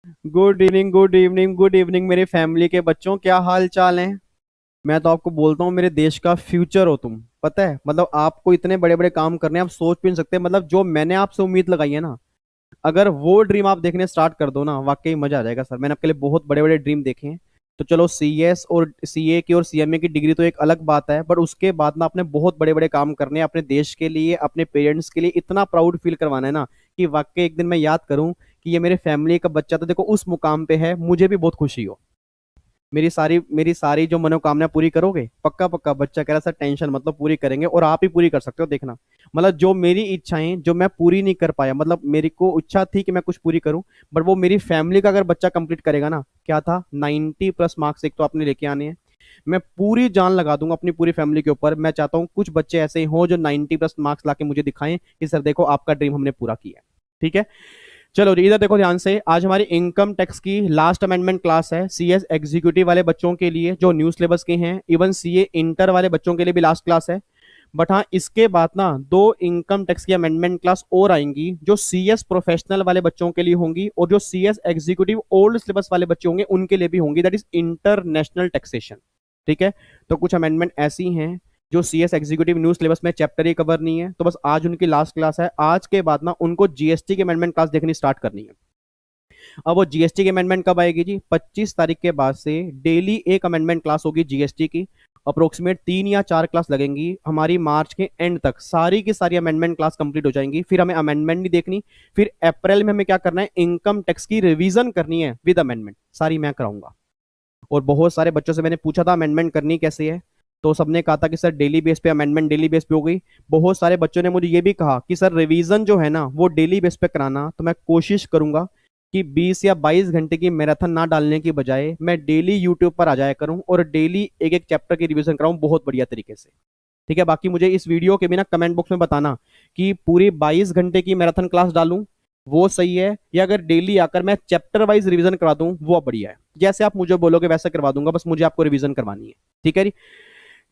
Good evening, good evening, good evening मेरी family के बच्चों, क्या हाल चाल है। मैं तो आपको बोलता हूँ, मेरे देश का फ्यूचर हो तुम। पता है, मतलब आपको इतने बड़े बड़े काम करने हैं, आप सोच भी नहीं सकते। मतलब जो मैंने आपसे उम्मीद लगाई है ना, अगर वो ड्रीम आप देखने स्टार्ट कर दो ना, वाकई मजा आ जाएगा सर। मैंने आपके लिए बहुत बड़े बड़े ड्रीम देखे हैं। तो चलो, सीएस और सीए की और सीएमए की डिग्री तो एक अलग बात है, बट उसके बाद ना आपने बहुत बड़े बड़े काम करने हैं अपने देश के लिए, अपने पेरेंट्स के लिए। इतना प्राउड फील करवाना है ना कि वाकई एक दिन मैं याद करूं कि ये मेरे फैमिली का बच्चा तो देखो उस मुकाम पे है, मुझे भी बहुत खुशी हो। मेरी सारी जो मनोकामना पूरी करोगे, पक्का पक्का। बच्चा कह रहा सर टेंशन मतलब पूरी करेंगे, और आप ही पूरी कर सकते हो, देखना। मतलब जो मेरी इच्छाएं जो मैं पूरी नहीं कर पाया, मतलब मेरी को इच्छा थी कि मैं कुछ पूरी करूं, बट वो मेरी फैमिली का अगर बच्चा कंप्लीट करेगा ना, क्या था, 90+ मार्क्स एक तो आपने लेके आने हैं। मैं पूरी जान लगा दूंगा अपनी पूरी फैमिली के ऊपर। मैं चाहता हूँ कुछ बच्चे ऐसे ही हों जो 90+ मार्क्स लाके मुझे दिखाएं कि सर देखो आपका ड्रीम हमने पूरा किया है। ठीक है। चलो जी, इधर देखो ध्यान से। आज हमारी इनकम टैक्स की लास्ट अमेंडमेंट क्लास है, सीएस एग्जीक्यूटिव वाले बच्चों के लिए जो न्यू सिलेबस के हैं। इवन सीए इंटर वाले बच्चों के लिए भी लास्ट क्लास है। बट हाँ, इसके बाद ना दो इनकम टैक्स की अमेंडमेंट क्लास और आएंगी, जो सीएस प्रोफेशनल वाले बच्चों के लिए होंगी, और जो सीएस एग्जीक्यूटिव ओल्ड सिलेबस वाले बच्चे होंगे उनके लिए भी होंगी, दैट इज इंटरनेशनल टैक्सेशन। ठीक है। तो कुछ अमेंडमेंट ऐसी हैं जो सीएस एग्जीक्यूटिव न्यू सिलेबस में चैप्टर ही कवर नहीं है, तो बस आज उनकी लास्ट क्लास है। आज के बाद ना उनको जीएसटी की अमेंडमेंट क्लास देखनी स्टार्ट करनी है। अब वो जीएसटी की अमेंडमेंट कब आएगी जी? 25 तारीख के बाद से डेली एक अमेंडमेंट क्लास होगी जीएसटी की। अप्रोक्सीमेट 3 या 4 क्लास लगेंगी हमारी। मार्च के एंड तक सारी की सारी अमेंडमेंट क्लास कंप्लीट हो जाएंगी। फिर हमें अमेंडमेंट नहीं देखनी। फिर अप्रैल में हमें क्या करना है, इनकम टैक्स की रिवीजन करनी है विद अमेंडमेंट, सारी मैं कराऊंगा। और बहुत सारे बच्चों से मैंने पूछा था अमेंडमेंट करनी कैसे है, तो सबने कहा था कि सर डेली बेस पे अमेंडमेंट डेली बेस पे हो गई। बहुत सारे बच्चों ने मुझे ये भी कहा कि सर रिवीजन जो है ना वो डेली बेस पे कराना। तो मैं कोशिश करूंगा कि 20 या 22 घंटे की मैराथन ना डालने की बजाय मैं डेली यूट्यूब पर आ जाया करूं और डेली एक एक चैप्टर की रिवीजन कराऊं बहुत बढ़िया तरीके से। ठीक है। बाकी मुझे इस वीडियो के बिना कमेंट बॉक्स में बताना कि पूरी 22 घंटे की मैराथन क्लास डालूं वो सही है, या अगर डेली आकर मैं चैप्टर वाइज रिवीजन करा दूं वो बढ़िया है। जैसे आप मुझे बोलोगे वैसे करवा दूंगा, बस मुझे आपको रिवीजन करवानी है। ठीक है जी।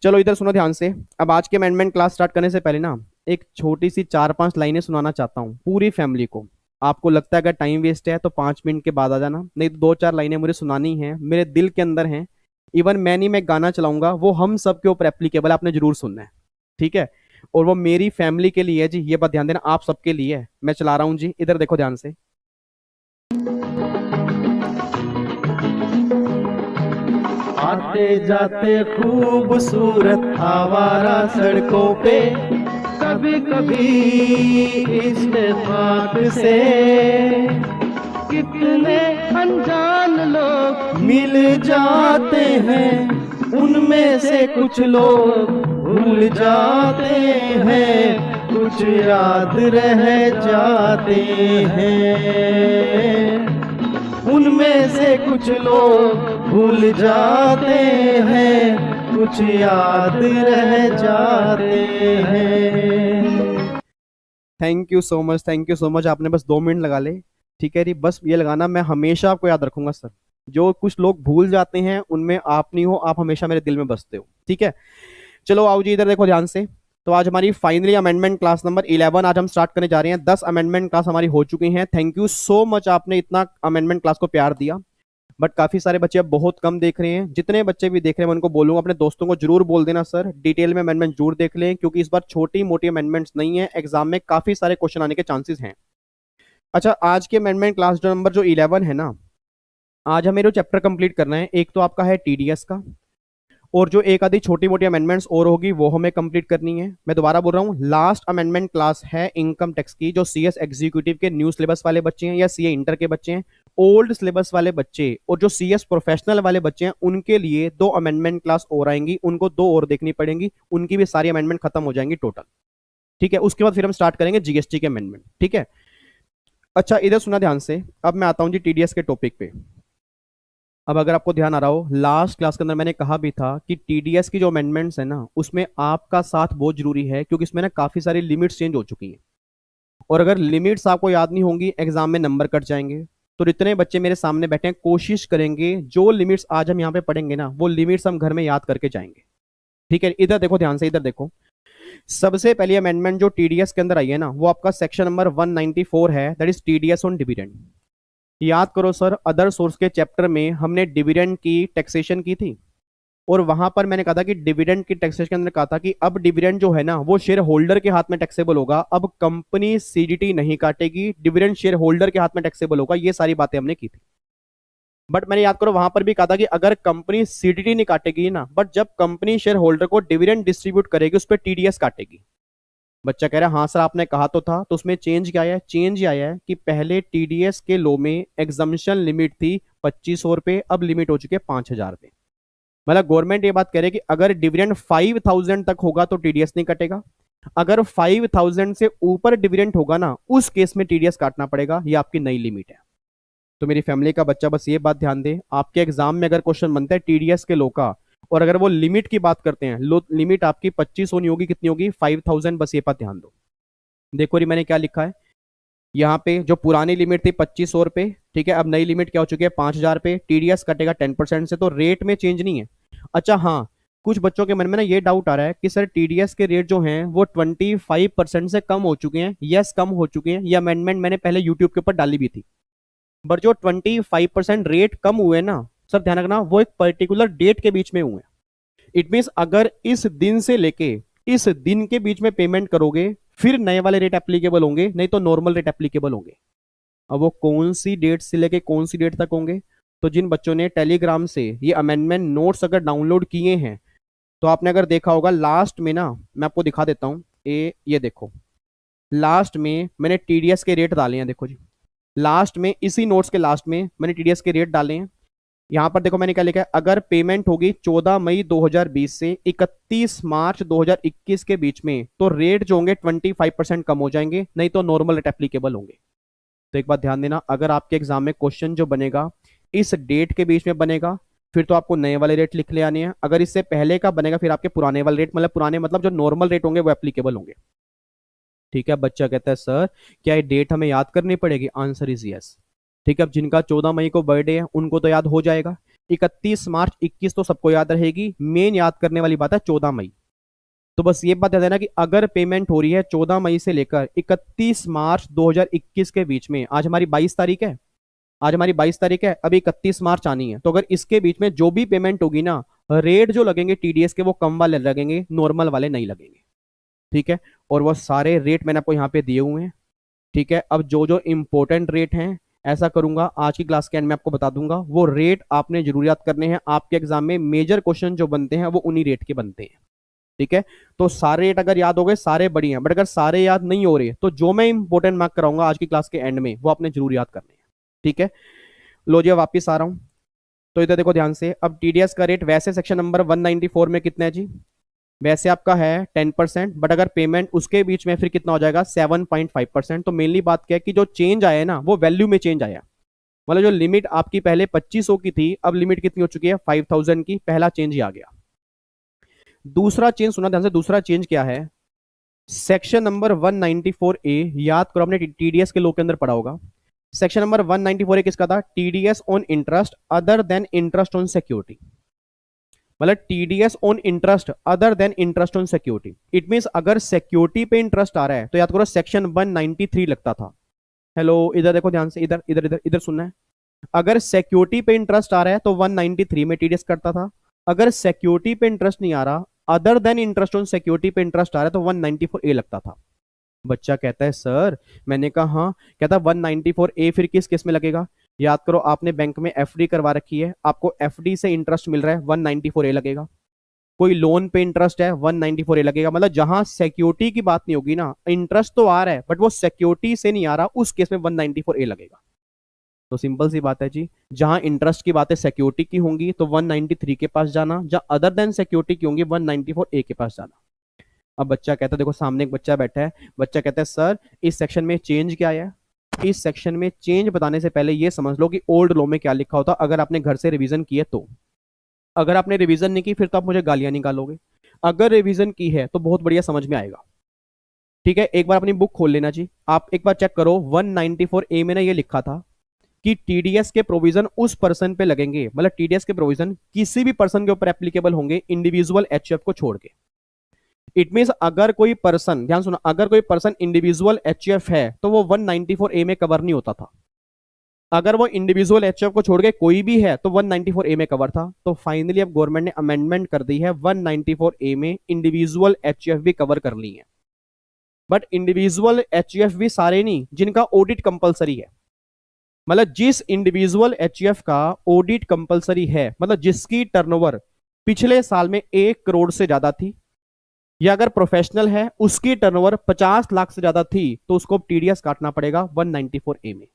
चलो इधर सुनो ध्यान से। अब आज के अमेंडमेंट क्लास स्टार्ट करने से पहले ना एक छोटी सी 4-5 लाइनें सुनाना चाहता हूँ पूरी फैमिली को। आपको लगता है अगर टाइम वेस्ट है तो 5 मिनट के बाद आ जाना, नहीं तो 2-4 लाइनें मुझे सुनानी है, मेरे दिल के अंदर हैं। इवन मैं नहीं, मैं गाना चलाऊंगा, वो हम सब के ऊपर एप्लीकेबल है, आपने जरूर सुनना है। ठीक है। और वो मेरी फैमिली के लिए है जी, ये बात ध्यान देना, आप सबके लिए है। मैं चला रहा हूँ जी, इधर देखो ध्यान से। आते जाते खूबसूरत आवारा सड़कों पे, कभी कभी इत्तेफाक से कितने अनजान लोग मिल जाते हैं, उनमें से कुछ लोग भूल जाते हैं, कुछ याद रह जाते हैं, उनमें से कुछ लोग भूल जाते हैं, कुछ याद रह जाते हैं। Thank you so much, thank you so much. आपने बस 2 मिनट लगा ले। ठीक है जी, बस ये लगाना, मैं हमेशा आपको याद रखूंगा सर। जो कुछ लोग भूल जाते हैं उनमें आप नहीं हो, आप हमेशा मेरे दिल में बसते हो। ठीक है। चलो आओ जी, इधर देखो ध्यान से। तो आज हमारी फाइनली अमेंडमेंट क्लास नंबर 11 आज हम स्टार्ट करने जा रहे हैं। 10 अमेंडमेंट क्लास हमारी हो चुकी हैं। थैंक यू सो मच, आपने इतना अमेंडमेंट क्लास को प्यार दिया। बट काफी सारे बच्चे अब बहुत कम देख रहे हैं। जितने बच्चे भी देख रहे हैं मैं उनको बोलूंगा अपने दोस्तों को जरूर बोल देना सर डिटेल में अमेंडमेंट जरूर देख लें, क्योंकि इस बार छोटी मोटी अमेंडमेंट्स नहीं है, एग्जाम में काफी सारे क्वेश्चन आने के चांसेस हैं। अच्छा, आज के अमेंडमेंट क्लास जो नंबर जो 11 है ना, आज हमें जो चैप्टर कंप्लीट करना है, एक तो आपका है टीडीएस का, और जो एक आधी छोटी मोटी अमेंडमेंट्स और होगी वो हमें कंप्लीट करनी है। मैं दोबारा बोल रहा हूँ, लास्ट अमेंडमेंट क्लास है इनकम टैक्स की, जो सीएस एग्जीक्यूटिव के न्यू सिलेबस वाले बच्चे हैं या सीए इंटर के बच्चे हैं, ओल्ड सिलेबस वाले बच्चे और जो सीएस प्रोफेशनल वाले बच्चे हैं, उनके लिए 2 अमेंडमेंट क्लास और आएंगी, उनको 2 और देखनी पड़ेंगी, उनकी भी सारी अमेंडमेंट खत्म हो जाएंगी टोटल। ठीक है। उसके बाद फिर हम स्टार्ट करेंगे जीएसटी के अमेंडमेंट। ठीक है। अच्छा, इधर सुना ध्यान से। अब मैं आता हूं जी टीडीएस के टॉपिक पे। अब अगर आपको ध्यान आ रहा हो, लास्ट क्लास के अंदर मैंने कहा भी था कि टीडीएस की जो अमेंडमेंट्स है ना, उसमें आपका साथ बहुत जरूरी है, क्योंकि इसमें ना काफी सारी लिमिट्स चेंज हो चुकी हैं। और अगर लिमिट्स आपको याद नहीं होंगी, एग्जाम में नंबर कट जाएंगे। तो जितने बच्चे मेरे सामने बैठे हैं, कोशिश करेंगे जो लिमिट्स आज हम यहाँ पे पढ़ेंगे ना, वो लिमिट्स हम घर में याद करके जाएंगे। ठीक है। इधर देखो ध्यान से, इधर देखो। सबसे पहली अमेंडमेंट जो टीडीएस के अंदर आई है ना, वो आपका सेक्शन नंबर 194 है, that is TDS on dividend. याद करो सर, अदर सोर्स के चैप्टर में हमने डिविडेंड की टैक्सेशन की थी, और वहां पर मैंने कहा था कि डिविडेंड की टैक्सेशन के अंदर कहा था कि अब डिविडेंड जो है ना वो शेयर होल्डर के हाथ में टैक्सेबल होगा, अब कंपनी सीडीटी नहीं काटेगी, डिविडेंड शेयर होल्डर के हाथ में टैक्सेबल होगा। ये सारी बातें हमने की थी। बट मैंने याद करो वहां पर भी कहा था कि अगर कंपनी सीडीटी नहीं काटेगी ना, बट जब कंपनी शेयर होल्डर को डिविडेंड डिस्ट्रीब्यूट करेगी उस पर टीडीएस काटेगी। बच्चा कह रहा है हाँ सर आपने कहा तो था, तो उसमें चेंज क्या आया है? चेंज आया है कि पहले टीडीएस के लो में एग्जम्पशन लिमिट थी 2500 रुपए, अब लिमिट हो चुकी है 5000 रुपए। मतलब गवर्नमेंट ये बात कह रही है कि अगर डिविडेंड 5000 तक होगा तो टीडीएस नहीं कटेगा, अगर 5000 से ऊपर डिविडेंड होगा ना उस केस में टीडीएस काटना पड़ेगा। ये आपकी नई लिमिट है। तो मेरी फैमिली का बच्चा बस ये बात ध्यान दे, आपके एग्जाम में अगर क्वेश्चन बनता है टीडीएस के लो का, और अगर वो लिमिट की बात करते हैं, लो लिमिट आपकी 2500 नहीं होगी, कितनी होगी? 5000। बस ये बात ध्यान दो। देखो री मैंने क्या लिखा है यहाँ पे, जो पुरानी लिमिट थी 2500 रुपए, ठीक है, अब नई लिमिट क्या हो चुकी है? 5000 रुपए। टीडीएस कटेगा 10% से, तो रेट में चेंज नहीं है। अच्छा हाँ, कुछ बच्चों के मन में ना ये डाउट आ रहा है कि सर टीडीएस के रेट जो हैं वो 25% से कम हो चुके हैं। यस, कम हो चुके हैं, ये अमेंडमेंट मैंने पहले यूट्यूब के ऊपर डाली भी थी। बट जो 25% रेट कम हुए ना, सब ध्यान रखना, वो एक पर्टिकुलर डेट के बीच में हुए। इट मीन्स अगर इस दिन से लेके इस दिन के बीच में पेमेंट करोगे फिर नए वाले रेट एप्लीकेबल होंगे, नहीं तो नॉर्मल रेट एप्लीकेबल होंगे। अब वो कौन सी डेट से लेके कौन सी डेट तक होंगे? तो जिन बच्चों ने टेलीग्राम से ये अमेंडमेंट नोट्स अगर डाउनलोड किए हैं, तो आपने अगर देखा होगा लास्ट में ना, मैं आपको दिखा देता हूं, ये देखो, लास्ट में मैंने टीडीएस के रेट डाले हैं। देखो जी, लास्ट में इसी नोट्स के लास्ट में मैंने टीडीएस के रेट डाले हैं। यहां पर देखो मैंने क्या लिखा है, अगर पेमेंट होगी 14 मई 2020 से 31 मार्च 2021 के बीच में, तो रेट जो होंगे 25% कम हो जाएंगे, नहीं तो नॉर्मल रेट एप्लीकेबल होंगे। तो एक बात ध्यान देना, अगर आपके एग्जाम में क्वेश्चन जो बनेगा इस डेट के बीच में बनेगा, फिर तो आपको नए वाले रेट लिख ले आने हैं। अगर इससे पहले का बनेगा फिर आपके पुराने वाले रेट, मतलब पुराने मतलब जो नॉर्मल रेट होंगे वो एप्लीकेबल होंगे। ठीक है, बच्चा कहता है सर क्या ये डेट हमें याद करनी पड़ेगी? Answer is yes. ठीक है, अब जिनका 14 मई को बर्थडे है उनको तो याद हो जाएगा, 31 मार्च 21 तो सबको याद रहेगी, मेन याद करने वाली बात है 14 मई। तो बस ये बात याद है ना कि अगर पेमेंट हो रही है 14 मई से लेकर 31 मार्च 2021 के बीच में, आज हमारी 22 तारीख है, आज हमारी 22 तारीख है, अभी 31 मार्च आनी है, तो अगर इसके बीच में जो भी पेमेंट होगी ना, रेट जो लगेंगे टीडीएस के वो कम वाले लगेंगे, नॉर्मल वाले नहीं लगेंगे। ठीक है, और वो सारे रेट मैंने आपको यहाँ पे दिए हुए हैं। ठीक है, अब जो जो इंपॉर्टेंट रेट हैं, ऐसा करूंगा आज की क्लास के एंड में आपको बता दूंगा, वो रेट आपने जरूर याद करने हैं। आपके एग्जाम में मेजर क्वेश्चन जो बनते हैं वो उन्हीं रेट के बनते हैं। ठीक है, तो सारे रेट अगर याद हो गए सारे बढ़िया, बट अगर सारे याद नहीं हो रहे तो जो मैं इंपॉर्टेंट मार्क कराऊंगा आज की क्लास के एंड में वो आपने जरूर याद करने हैं। ठीक है, लो जी वापिस आ रहा हूं। तो इधर देखो ध्यान से, अब टीडीएस का रेट वैसे सेक्शन नंबर 194 में कितना है जी? वैसे आपका है 10%, बट अगर पेमेंट उसके बीच में फिर कितना हो जाएगा? 7.5%। तो मेनली बात क्या है कि जो चेंज आया है ना वो वैल्यू में चेंज आया। मतलब जो लिमिट आपकी पहले 2500 की थी, अब लिमिट कितनी हो चुकी है? 5000 की। पहला चेंज ही आ गया। दूसरा चेंज सुना ध्यान से, दूसरा चेंज क्या है? सेक्शन नंबर 194A, याद करो आपने टीडीएस के लो के अंदर पढ़ा होगा। सेक्शन नंबर 194A किसका था? TDS on interest other than interest on security. मतलब TDS on interest other than interest on security. It means अगर सिक्योरिटी पे इंटरेस्ट आ रहा है तो याद करो सेक्शन 193 लगता था। हेलो, इधर देखो ध्यान से, इधर इधर इधर इधर सुनना है। अगर सिक्योरिटी पे इंटरेस्ट आ रहा है तो 193 में टीडीएस करता था। अगर सिक्योरिटी पे इंटरेस्ट नहीं आ रहा, other than interest on security पे इंटरेस्ट आ रहा है, तो 194A लगता था। बच्चा कहता है सर, मैंने कहा हाँ, कहता 194A फिर किस केस में लगेगा? याद करो आपने बैंक में एफडी करवा रखी है, आपको एफडी से इंटरेस्ट मिल रहा है, 194A लगेगा। कोई लोन पे इंटरेस्ट है, 194A लगेगा। मतलब जहां सिक्योरिटी की बात नहीं होगी ना, इंटरेस्ट तो आ रहा है बट वो सिक्योरिटी से नहीं आ रहा, उस केस में 194A लगेगा। तो सिंपल सी बात है जी, जहां इंटरेस्ट की बातें सिक्योरिटी की होंगी तो 193 के पास जाना, जहां अदर देन सिक्योरिटी की होंगी 194A के पास जाना। अब बच्चा कहता है, देखो सामने एक बच्चा बैठा है, बच्चा कहता है सर इस सेक्शन में चेंज क्या है? इस सेक्शन में चेंज बताने से पहले ये समझ लो कि ओल्ड लॉ में क्या लिखा होता, अगर आपने घर से रिवीजन किया तो। अगर आपने रिवीजन नहीं की फिर तो आप मुझे गालियां निकालोगे, अगर रिवीजन की है तो बहुत बढ़िया समझ में आएगा। ठीक है, एक बार अपनी बुक खोल लेना जी, आप एक बार चेक करो 194A में ना ये लिखा था कि टीडीएस के प्रोविजन उस पर्सन पे लगेंगे, मतलब टीडीएस के प्रोविजन किसी भी पर्सन के ऊपर एप्लीकेबल होंगे इंडिविजुअल एचयूएफ को छोड़ के। इट मींस अगर कोई पर्सन, ध्यान सुना, अगर कोई पर्सन इंडिविजुअल एचयूएफ है तो वो 194A में कवर नहीं होता था। अगर वो इंडिविजुअल एचएफ को छोड़ के कोई भी है तो 194 ए में कवर था। तो फाइनली अब गवर्नमेंट ने अमेंडमेंट कर दी है, 194 ए में इंडिविजुअल एचएफ भी कवर कर ली है। बट इंडिविजुअल एचएफ भी सारे नहीं जिनका ऑडिट कंपलसरी है। मतलब जिस इंडिविजुअल एचएफ का ऑडिट कंपलसरी है, मतलब जिसकी टर्नओवर पिछले साल में 1 करोड़ से ज्यादा थी, या अगर प्रोफेशनल है उसकी टर्नओवर 50 लाख से ज्यादा थी, तो उसको टीडीएस काटना पड़ेगा 194 ए में।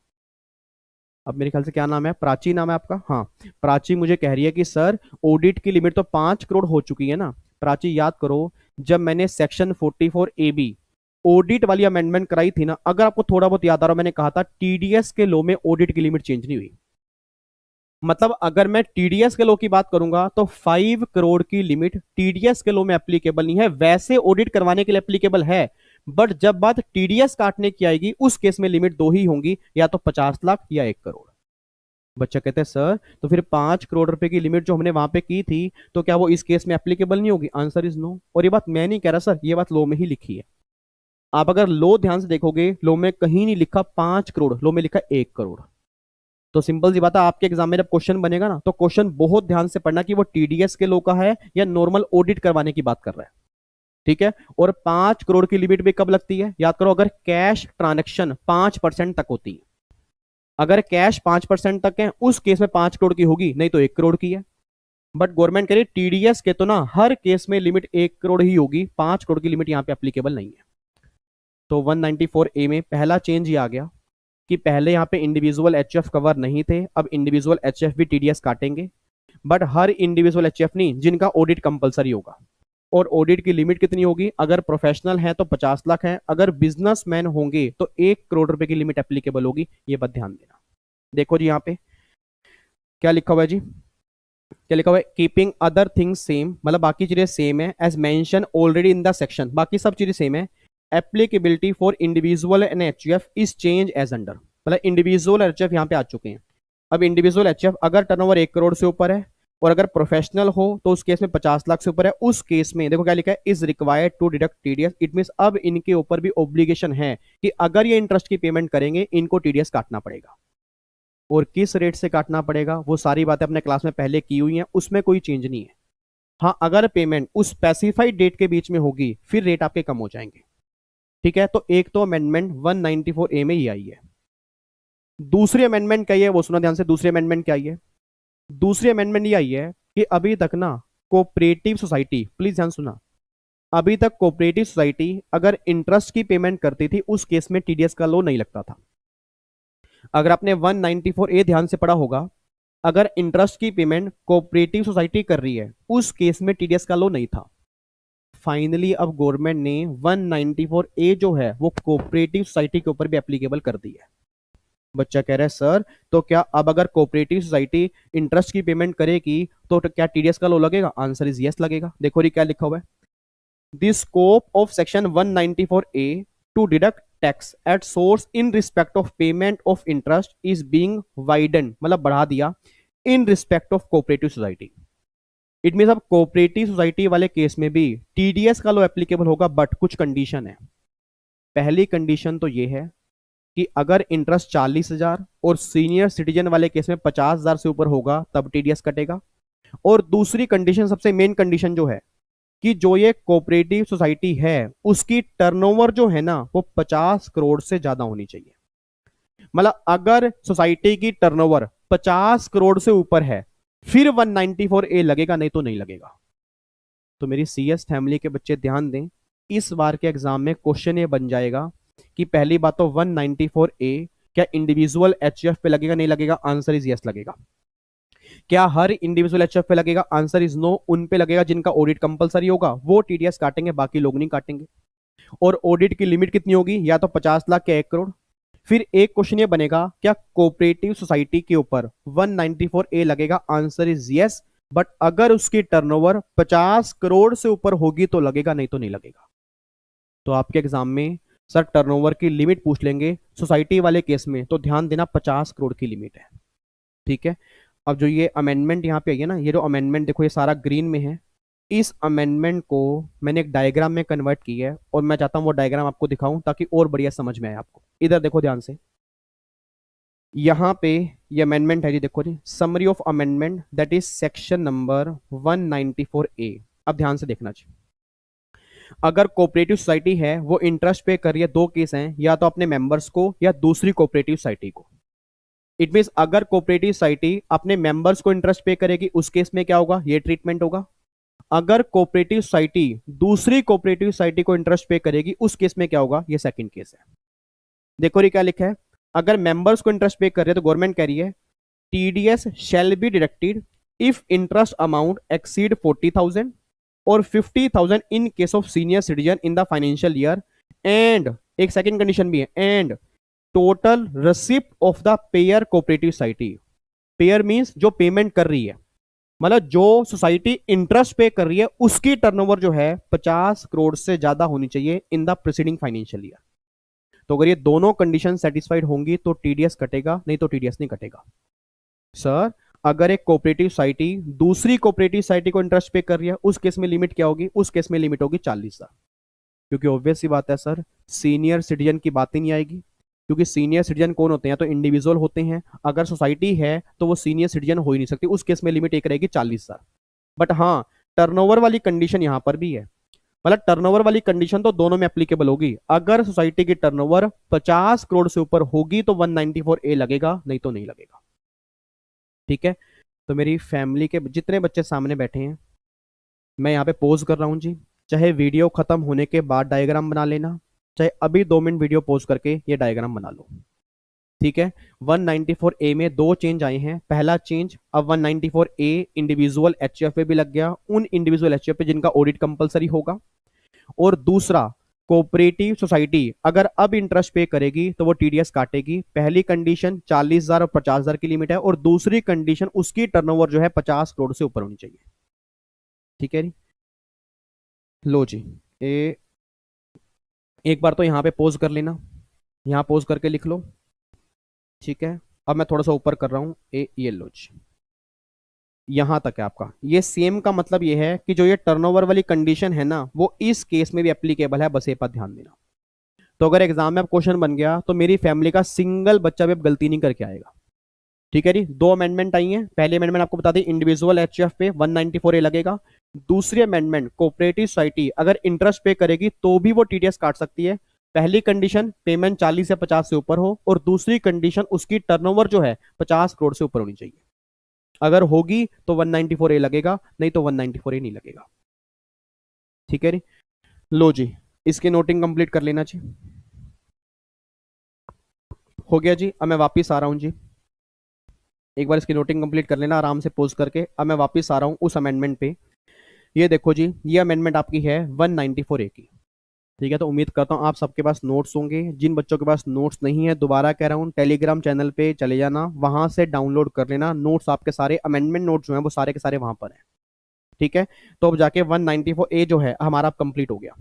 अब मेरे ख्याल से क्या नाम है, प्राची नाम है आपका? हाँ, प्राची मुझे कह रही है कि सर ऑडिट की लिमिट तो 5 करोड़ हो चुकी है ना। प्राची याद करो, जब मैंने सेक्शन 44 AB ऑडिट वाली अमेंडमेंट कराई थी ना, अगर आपको थोड़ा बहुत याद आ रहा हो, मैंने कहा था टीडीएस के लॉ में ऑडिट की लिमिट चेंज नहीं हुई। मतलब अगर मैं टीडीएस के लॉ की बात करूंगा तो 5 करोड़ की लिमिट टीडीएस के लॉ में एप्लीकेबल नहीं है, वैसे ऑडिट करवाने के लिए एप्लीकेबल है। बट जब बात टीडीएस काटने की आएगी उस केस में लिमिट दो ही होंगी, या तो 50 लाख या 1 करोड़। बच्चा कहते हैं सर तो फिर 5 करोड़ रुपए की लिमिट जो हमने वहां पे की थी, तो क्या वो इस केस में एप्लीकेबल नहीं होगी? Answer is no. और ये बात मैं नहीं कह रहा सर, ये बात लॉ में ही लिखी है। आप अगर लॉ ध्यान से देखोगे, लॉ में कहीं नहीं लिखा 5 करोड़, लॉ में लिखा 1 करोड़। तो सिंपल सी बात है, आपके एग्जाम में जब क्वेश्चन बनेगा ना, तो क्वेश्चन बहुत ध्यान से पढ़ना कि वो टीडीएस के लॉ का है या नॉर्मल ऑडिट करवाने की बात कर रहा है। ठीक है। और 5 करोड़ की लिमिट भी कब लगती है, याद करो, अगर कैश ट्रांजेक्शन 5% तक होती है। अगर कैश 5% तक है उस केस में 5 करोड़ की होगी, नहीं तो 1 करोड़ की है। बट गवर्नमेंट कह रही टीडीएस के तो ना हर केस में लिमिट 1 करोड़ ही होगी, 5 करोड़ की लिमिट यहां पे एप्लीकेबल नहीं है। तो 194 ए में पहला चेंज ये आ गया कि पहले यहाँ पे इंडिविजुअल एचएफ कवर नहीं थे, अब इंडिविजुअल एचएफ भी टीडीएस काटेंगे। बट हर इंडिविजुअल एचएफ नहीं जिनका ऑडिट कंपलसरी होगा। और ऑडिट की लिमिट कितनी होगी? अगर प्रोफेशनल है तो 50 लाख है, अगर बिजनेसमैन होंगे तो 1 करोड़ रुपए की लिमिट एप्लीकेबल होगी। ये बात ध्यान देना। देखो जी यहाँ पे क्या लिखा हुआ है जी, क्या लिखा हुआ है, कीपिंग अदर थिंग्स सेम, मतलब बाकी चीजें सेम है as mention already in the section, बाकी सब चीजें सेम है। Applicability for individual and HUF is change as under, मतलब इंडिविजुअल एचयूएफ यहाँ पे आ चुके हैं। अब इंडिविजुअल एचयूएफ अगर टर्नओवर 1 करोड़ से ऊपर है और अगर प्रोफेशनल हो तो उस केस में 50 लाख से ऊपर है, उस केस में देखो क्या लिखा है, is required to deduct TDS. It mean अब इनके ऊपर भी ऑब्लिगेशन है कि अगर ये इंटरेस्ट की पेमेंट करेंगे इनको टीडीएस काटना पड़ेगा। और किस रेट से काटना पड़ेगा वो सारी बातें अपने क्लास में पहले की हुई हैं, उसमें कोई चेंज नहीं है। हाँ, अगर पेमेंट उस स्पेसिफाइड डेट के बीच में होगी फिर रेट आपके कम हो जाएंगे। ठीक है। तो एक तो अमेंडमेंट 194 ए में ही आई है। दूसरी अमेंडमेंट क्या है वो सुना ध्यान से। दूसरी अमेंडमेंट क्या आई है? दूसरी अमेंडमेंट ये आई है कि अभी तक ना कोऑपरेटिव सोसाइटी, प्लीज ध्यान सुना, अभी तक कोऑपरेटिव सोसाइटी अगर इंटरेस्ट की पेमेंट करती थी उस केस में टीडीएस का लॉ नहीं लगता था। अगर आपने 194 ए ध्यान से पढ़ा होगा, अगर इंटरेस्ट की पेमेंट कोऑपरेटिव सोसाइटी कर रही है उस केस में टीडीएस का लॉ नहीं था। फाइनली अब गवर्नमेंट ने 194 ए जो है वो कोऑपरेटिव सोसाइटी के ऊपर भी एप्लीकेबल कर दी है। बच्चा कह रहा है सर तो क्या अब अगर कोऑपरेटिव सोसाइटी इंटरेस्ट की पेमेंट करेगी तो क्या टीडीएस का लॉ लगेगा? आंसर इज यस, लगेगा। देखो ये क्या लिखा हुआ है, the scope of section 194 A to deduct tax at source in respect of payment of interest is being widen, मतलब बढ़ा दिया, in respect of cooperative society. It mean अब कोऑपरेटिव सोसाइटी वाले केस में भी टीडीएस का लॉ एप्लीकेबल होगा, but कुछ कंडीशन है। पहली कंडीशन तो ये है कि अगर इंटरेस्ट 40,000 और सीनियर सिटीजन वाले केस में 50,000 से ऊपर होगा तब टीडीएस कटेगा। और दूसरी कंडीशन, सबसे मेन कंडीशन जो है, कि जो ये कोऑपरेटिव सोसाइटी है उसकी टर्नओवर जो है ना वो 50 करोड़ से ज्यादा होनी चाहिए। मतलब अगर सोसाइटी की टर्नओवर 50 करोड़ से ऊपर है फिर 194 ए लगेगा, नहीं तो नहीं लगेगा। तो मेरी सीएस फैमिली के बच्चे ध्यान दें, इस बार के एग्जाम में क्वेश्चन ये बन जाएगा कि पहली बात तो 194 ए क्या इंडिविजुअल एचएफ पे लगेगा? नहीं लगेगा। आंसर इज यस, लगेगा। क्या हर इंडिविजुअल एचएफ पे लगेगा? Answer is no. उन पे लगेगा जिनका ऑडिट कंपलसरी होगा, वो टीडीएस काटेंगे, बाकी लोग नहीं काटेंगे। और ऑडिट की लिमिट कितनी होगी? या तो 50 लाख या 1 करोड़। फिर एक क्वेश्चन ये बनेगा, क्या कोऑपरेटिव सोसाइटी के ऊपर 194 ए लगेगा? Answer is yes. बट अगर उसकी टर्नओवर 50 करोड़ से ऊपर होगी तो लगेगा, नहीं तो नहीं लगेगा। तो आपके एग्जाम में सर टर्नओवर की लिमिट पूछ लेंगे सोसाइटी वाले केस में, तो ध्यान देना 50 करोड़ की लिमिट है। ठीक है। अब जो ये अमेंडमेंट यहाँ पे आई है ना, ये जो अमेंडमेंट देखो ये सारा ग्रीन में है, इस अमेंडमेंट को मैंने एक डायग्राम में कन्वर्ट की है और मैं चाहता हूँ वो डायग्राम आपको दिखाऊं ताकि और बढ़िया समझ में आए आपको। इधर देखो ध्यान से, यहाँ पे ये अमेंडमेंट है जी, देखो जी, summary of amendment that is section number 194A। अब ध्यान से देखना जी। अगर कोऑपरेटिव सोसाइटी है वो इंटरेस्ट पे कर रही है, दो केस हैं, या तो अपने मेंबर्स को या दूसरी कोऑपरेटिव सोसाइटी को। इट मीन अगर कोऑपरेटिव सोसाइटी अपने मेंबर्स को इंटरेस्ट पे करेगी उस केस में क्या होगा, ये ट्रीटमेंट होगा। अगर कोऑपरेटिव सोसाइटी दूसरी कोऑपरेटिव सोसाइटी को इंटरेस्ट पे करेगी उस केस में क्या होगा, ये सेकंड केस है। देखो ये क्या लिखा है, अगर मेंबर्स को इंटरेस्ट पे कर रहे हैं तो गवर्नमेंट कह रही है TDS shall be deducted if interest amount exceed 40,000 और 50,000 इन case of senior citizen in the financial year, and एक सेकंड कंडीशन भी है, and total receipt of the pair cooperative society. Pair means जो पेमेंट कर रही है, मतलब जो सोसाइटी इंटरेस्ट पे कर रही है उसकी टर्नओवर जो है 50 करोड़ से ज्यादा होनी चाहिए in the preceding financial year. तो अगर ये दोनों कंडीशन सेटिस्फाइड होंगी तो टीडीएस कटेगा, नहीं तो टीडीएस नहीं कटेगा। सर अगर एक कोऑपरेटिव सोसाइटी दूसरी कोऑपरेटिव सोसाइटी को इंटरेस्ट पे कर रही है उस केस में लिमिट क्या होगी, उस केस में लिमिट होगी 40,000। क्योंकि ऑब्वियस सी बात है सर, सीनियर सिटीजन की बात ही नहीं आएगी, क्योंकि सीनियर सिटीजन कौन होते हैं, तो इंडिविजुअल होते हैं। अगर सोसाइटी है तो वो सीनियर सिटीजन हो ही नहीं सकती, उस केस में लिमिट एक रहेगी 40,000। बट हाँ, टर्नओवर वाली कंडीशन यहां पर भी है, मतलब टर्नओवर वाली कंडीशन तो दोनों में एप्लीकेबल होगी। अगर सोसाइटी की टर्नओवर 50 करोड़ से ऊपर होगी तो 194A लगेगा, नहीं तो नहीं लगेगा। ठीक है, तो मेरी फैमिली के जितने बच्चे सामने बैठे हैं, मैं यहाँ पे पोज कर रहा हूँ जी। चाहे वीडियो खत्म होने के बाद डायग्राम बना लेना, चाहे अभी 2 मिनट वीडियो पोज करके ये डायग्राम बना लो। ठीक है, 194A में दो चेंज आए हैं। पहला चेंज, अब 194A इंडिविजुअल एचएफ पे भी लग गया, उन इंडिविजुअल एचएफ पे जिनका ऑडिट कंपलसरी होगा। और दूसरा, कोऑपरेटिव सोसाइटी अगर अब इंटरेस्ट पे करेगी तो वो टीडीएस काटेगी। पहली कंडीशन 40,000 और 50,000 की लिमिट है, और दूसरी कंडीशन उसकी टर्नओवर जो है 50 करोड़ से ऊपर होनी चाहिए। ठीक है जी, लो जी, एक बार तो यहां पे पोज कर लेना, यहां पोज करके लिख लो। ठीक है, अब मैं थोड़ा सा ऊपर कर रहा हूं, ये लो जी, यहां तक है आपका। ये सेम का मतलब ये है कि जो ये टर्नओवर वाली कंडीशन है ना, वो इस केस में भी एप्लीकेबल है, बस ये पर ध्यान देना। तो अगर एग्जाम में अब क्वेश्चन बन गया तो मेरी फैमिली का सिंगल बच्चा भी अब गलती नहीं करके आएगा। ठीक है जी, दो अमेंडमेंट आई हैं। पहली अमेंडमेंट आपको बता दें, इंडिविजुअल एचएफ पे 194A लगेगा। दूसरी अमेंडमेंट, कोऑपरेटिव सोसाइटी अगर इंटरेस्ट पे करेगी तो भी वो टीडीएस काट सकती है। पहली कंडीशन पेमेंट 40 या 50 से ऊपर हो, और दूसरी कंडीशन उसकी टर्नओवर जो है 50 करोड़ से ऊपर होनी चाहिए। अगर होगी तो 194A लगेगा, नहीं तो 194A नहीं लगेगा। ठीक है जी, लो जी, इसकी नोटिंग कंप्लीट कर लेना जी। हो गया जी, अब मैं वापिस आ रहा हूं जी। एक बार इसकी नोटिंग कंप्लीट कर लेना आराम से पोज करके। अब मैं वापिस आ रहा हूं उस अमेंडमेंट पे। ये देखो जी, ये अमेंडमेंट आपकी है 194A की। ठीक है, तो उम्मीद करता हूँ आप सबके पास नोट्स होंगे। जिन बच्चों के पास नोट्स नहीं है, दोबारा कह रहा हूँ, टेलीग्राम चैनल पे चले जाना, वहां से डाउनलोड कर लेना नोट्स। आपके सारे अमेंडमेंट नोट्स जो हैं वो सारे के सारे वहां पर हैं। ठीक है, तो अब जाके 194A जो है हमारा कंप्लीट हो गया।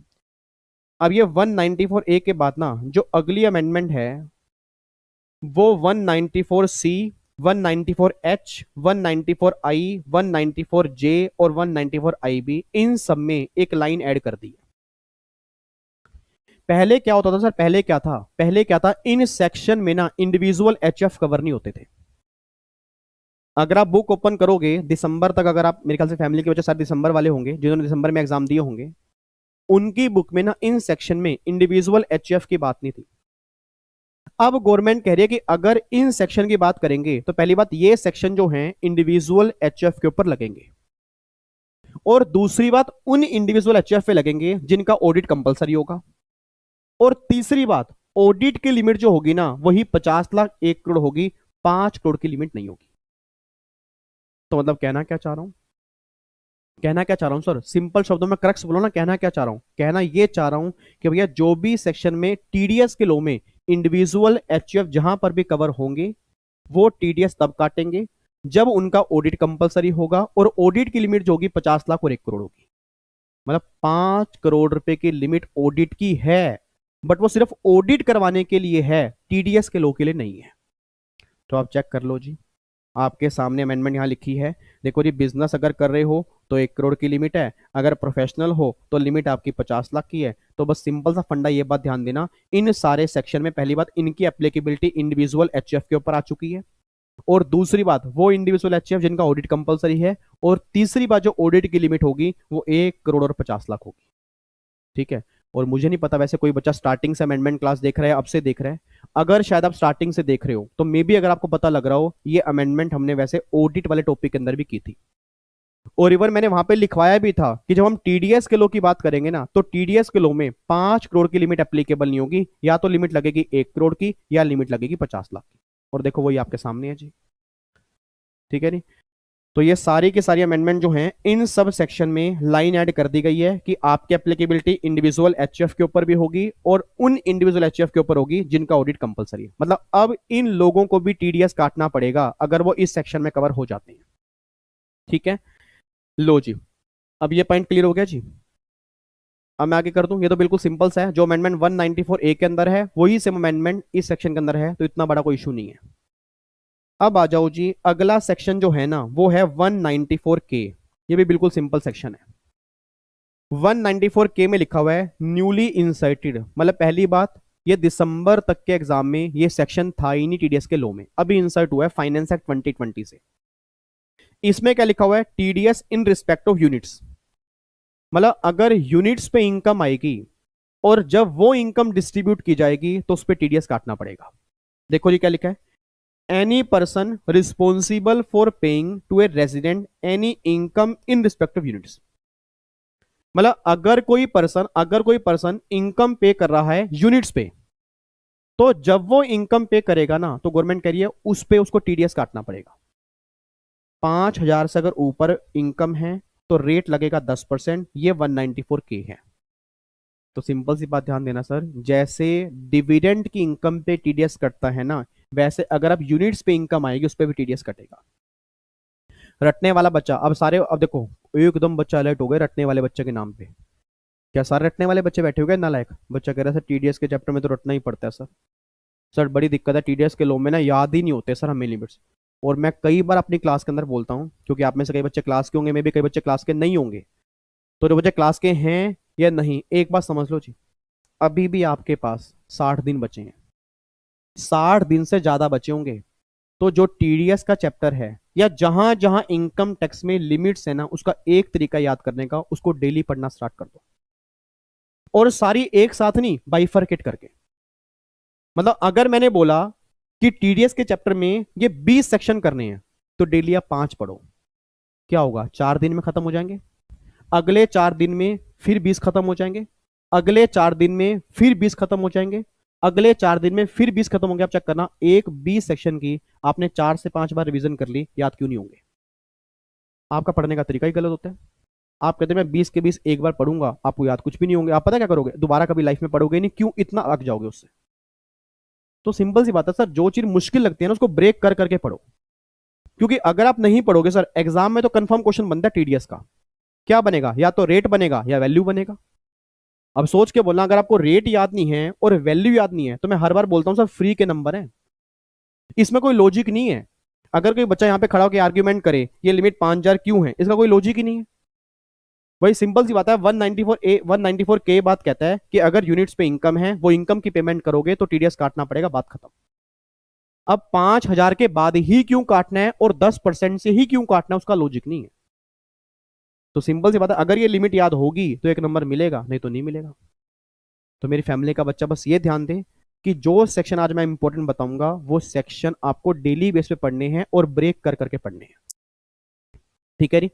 अब ये 194A के बाद ना जो अगली अमेंडमेंट है वो 194C, 194H, 194I, 194J और 194IB, इन सब में एक लाइन ऐड कर दी है। पहले क्या होता था सर, पहले क्या था, इन सेक्शन में ना इंडिविजुअल एचएफ कवर नहीं होते थे। अगर आप बुक ओपन करोगे दिसंबर तक, अगर आप, मेरे ख्याल से फैमिली के वजह से दिसंबर वाले होंगे जिन्होंने दिसंबर में एग्जाम दिए होंगे, उनकी बुक में ना इन सेक्शन में इंडिविजुअल एचएफ की बात नहीं थी। अब गवर्नमेंट कह रही है कि अगर इन सेक्शन की बात करेंगे तो पहली बात, ये सेक्शन जो है इंडिविजुअल एचएफ के ऊपर लगेंगे, और दूसरी बात उन इंडिविजुअल एचएफ पे लगेंगे जिनका ऑडिट कंपलसरी होगा, और तीसरी बात, ऑडिट की लिमिट जो होगी ना वही 50 लाख 1 करोड़ होगी, 5 करोड़ की लिमिट नहीं होगी। तो मतलब कहना क्या चाह रहा हूं सर, सिंपल शब्दों में क्रक्स बोलो ना, कहना क्या चाह रहा हूं, कहना ये चाह रहा हूं कि भैया जो भी सेक्शन में टीडीएस के लो में इंडिविजुअल एचयूएफ जहां पर भी कवर होंगे वो टीडीएस तब काटेंगे जब उनका ऑडिट कंपलसरी होगा, और ऑडिट की लिमिट जो होगी 50 लाख और 1 करोड़ होगी। मतलब 5 करोड़ रुपए की लिमिट ऑडिट की है, बट वो सिर्फ ऑडिट करवाने के लिए है, टीडीएस के लो के लिए नहीं है। तो आप चेक कर लो जी, आपके सामने अमेंडमेंट यहां लिखी है। देखो जी, बिजनेस अगर कर रहे हो तो 1 करोड़ की लिमिट है, अगर प्रोफेशनल हो तो लिमिट आपकी 50 लाख की है। तो बस सिंपल सा फंडा, ये बात ध्यान देना, इन सारे सेक्शन में पहली बात इनकी एप्लीकेबिलिटी इंडिविजुअल एचएफ के ऊपर आ चुकी है, और दूसरी बात वो इंडिविजुअल एचएफ जिनका ऑडिट कंपलसरी है, और तीसरी बात जो ऑडिट की लिमिट होगी वो 1 करोड़ और 50 लाख होगी। ठीक है। और मुझे नहीं पता वैसे कोई बच्चा स्टार्टिंग से अमेंडमेंट क्लास देख रहा है, अब से देख रहा है, अगर शायद आप स्टार्टिंग से देख रहे हो तो मे बी अगर आपको पता लग रहा हो, ये अमेंडमेंट हमने वैसे ऑडिट वाले टॉपिक के अंदर भी की थी, और इवन मैंने वहां पे लिखवाया भी था कि जब हम टीडीएस के लो की बात करेंगे ना, तो टीडीएस के लो में 5 करोड़ की लिमिट एप्लीकेबल नहीं होगी, या तो लिमिट लगेगी 1 करोड़ की या लिमिट लगेगी 50 लाख की। और देखो वही आपके सामने है जी। ठीक है नी। तो ये सारी की सारी अमेंडमेंट जो हैं इन सब सेक्शन में लाइन ऐड कर दी गई है कि आपकी एप्लीकेबिलिटी इंडिविजुअल एचएफ के ऊपर भी होगी और उन इंडिविजुअल एचएफ के ऊपर होगी जिनका ऑडिट कंपलसरी है। मतलब अब इन लोगों को भी टीडीएस काटना पड़ेगा अगर वो इस सेक्शन में कवर हो जाते हैं। ठीक है, लो जी, अब ये पॉइंट क्लियर हो गया जी। अब मैं आगे कर दूं, ये तो बिल्कुल सिंपल सा है, जो अमेंडमेंट 194 ए के अंदर है वही सेम अमेंडमेंट इस सेक्शन के अंदर है, तो इतना बड़ा कोई इशू नहीं है। अब आ जाओ जी, अगला सेक्शन जो है ना वो है 194 के। ये भी बिल्कुल सिंपल सेक्शन है। 194 के में लिखा हुआ है न्यूली इंसर्टेड, मतलब पहली बात ये दिसंबर तक के एग्जाम में ये सेक्शन था ही नहीं टीडीएस के लो में, अभी इंसर्ट हुआ है फाइनेंस एक्ट 2020 से। इसमें क्या लिखा हुआ है, TDS in respect of units, मतलब अगर यूनिट्स पे इनकम आएगी और जब वो इनकम डिस्ट्रीब्यूट की जाएगी तो उस पर टीडीएस काटना पड़ेगा। देखो जी क्या लिखा है, any person responsible for paying to a resident any income in respect of units, मतलब अगर कोई पर्सन इनकम पे कर रहा है यूनिट्स पे, तो जब वो इनकम पे करेगा ना तो गवर्नमेंट कह रही है उस पे उसको टीडीएस काटना पड़ेगा। 5,000 से अगर ऊपर इनकम है तो रेट लगेगा 10%, ये 194 के है। तो सिंपल सी बात ध्यान देना सर, जैसे डिविडेंड की इनकम पे टीडीएस कटता है ना, वैसे अगर आप यूनिट्स पे इनकम आएगी उस पर भी टीडीएस कटेगा। रटने वाला बच्चा, अब सारे, अब देखो एकदम बच्चा अलर्ट हो गए रटने वाले बच्चे के नाम पे। क्या सारे रटने वाले बच्चे बैठे हो गए नालायक? बच्चा कह रहा है सर टीडीएस के चैप्टर में तो रटना ही पड़ता है सर। सर बड़ी दिक्कत है, टीडीएस के लो में ना याद ही नहीं होते सर हमें लिमिट्स। और मैं कई बार अपनी क्लास के अंदर बोलता हूँ, क्योंकि आप में से कई बच्चे क्लास के होंगे, मे भी कई बच्चे क्लास के नहीं होंगे, तो जो बच्चे क्लास के हैं या नहीं, एक बात समझ लो जी, अभी भी आपके पास 60 दिन बचे हैं, 60 दिन से ज्यादा बचे होंगे। तो जो टीडीएस का चैप्टर है या जहां जहां इनकम टैक्स में लिमिट्स है ना, उसका एक तरीका याद करने का, उसको डेली पढ़ना स्टार्ट कर दो, और सारी एक साथ नहीं, बाइफरकेट करके। मतलब अगर मैंने बोला कि टीडीएस के चैप्टर में ये 20 सेक्शन करने हैं, तो डेली आप 5 पढ़ो, क्या होगा, 4 दिन में खत्म हो जाएंगे, अगले 4 दिन में फिर 20 खत्म हो जाएंगे, अगले 4 दिन में फिर 20 खत्म हो जाएंगे, अगले 4 दिन में फिर 20 खत्म होंगे। आप चेक करना, एक 20 सेक्शन की आपने 4 से 5 बार रिवीजन कर ली, याद क्यों नहीं होंगे? आपका पढ़ने का तरीका ही गलत होता है। आप कहते हैं मैं 20 के 20 एक बार पढ़ूंगा, आपको याद कुछ भी नहीं होंगे, आप पता क्या करोगे, दोबारा कभी लाइफ में पढ़ोगे नहीं, क्यों, इतना अक जाओगे उससे। तो सिंपल सी बात है सर, जो चीज मुश्किल लगती है ना उसको ब्रेक कर करके पढ़ो, क्योंकि अगर आप नहीं पढ़ोगे सर, एग्जाम में तो कंफर्म क्वेश्चन बनता है टीडीएस का, क्या बनेगा, या तो रेट बनेगा या वैल्यू बनेगा। अब सोच के बोलना, अगर आपको रेट याद नहीं है और वैल्यू याद नहीं है, तो मैं हर बार बोलता हूं सर फ्री के नंबर है, इसमें कोई लॉजिक नहीं है। अगर कोई बच्चा यहां पे खड़ा होकर आर्ग्यूमेंट करे ये लिमिट 5,000 क्यों है, इसका कोई लॉजिक ही नहीं है। वही सिंपल सी बात है, 194 के बात कहता है कि अगर यूनिट्स पे इनकम है, वो इनकम की पेमेंट करोगे तो टीडीएस काटना पड़ेगा, बात खत्म। अब 5,000 के बाद ही क्यों काटना है और 10% से ही क्यों काटना है, उसका लॉजिक नहीं है। तो सिंपल सी बात है, अगर ये लिमिट याद होगी तो एक नंबर मिलेगा, नहीं तो नहीं मिलेगा। तो मेरी फैमिली का बच्चा बस ये ध्यान दे कि जो सेक्शन आज मैं इंपॉर्टेंट बताऊंगा वो सेक्शन आपको डेली बेस पे पढ़ने हैं और ब्रेक कर करके पढ़ने हैं। ठीक है जी।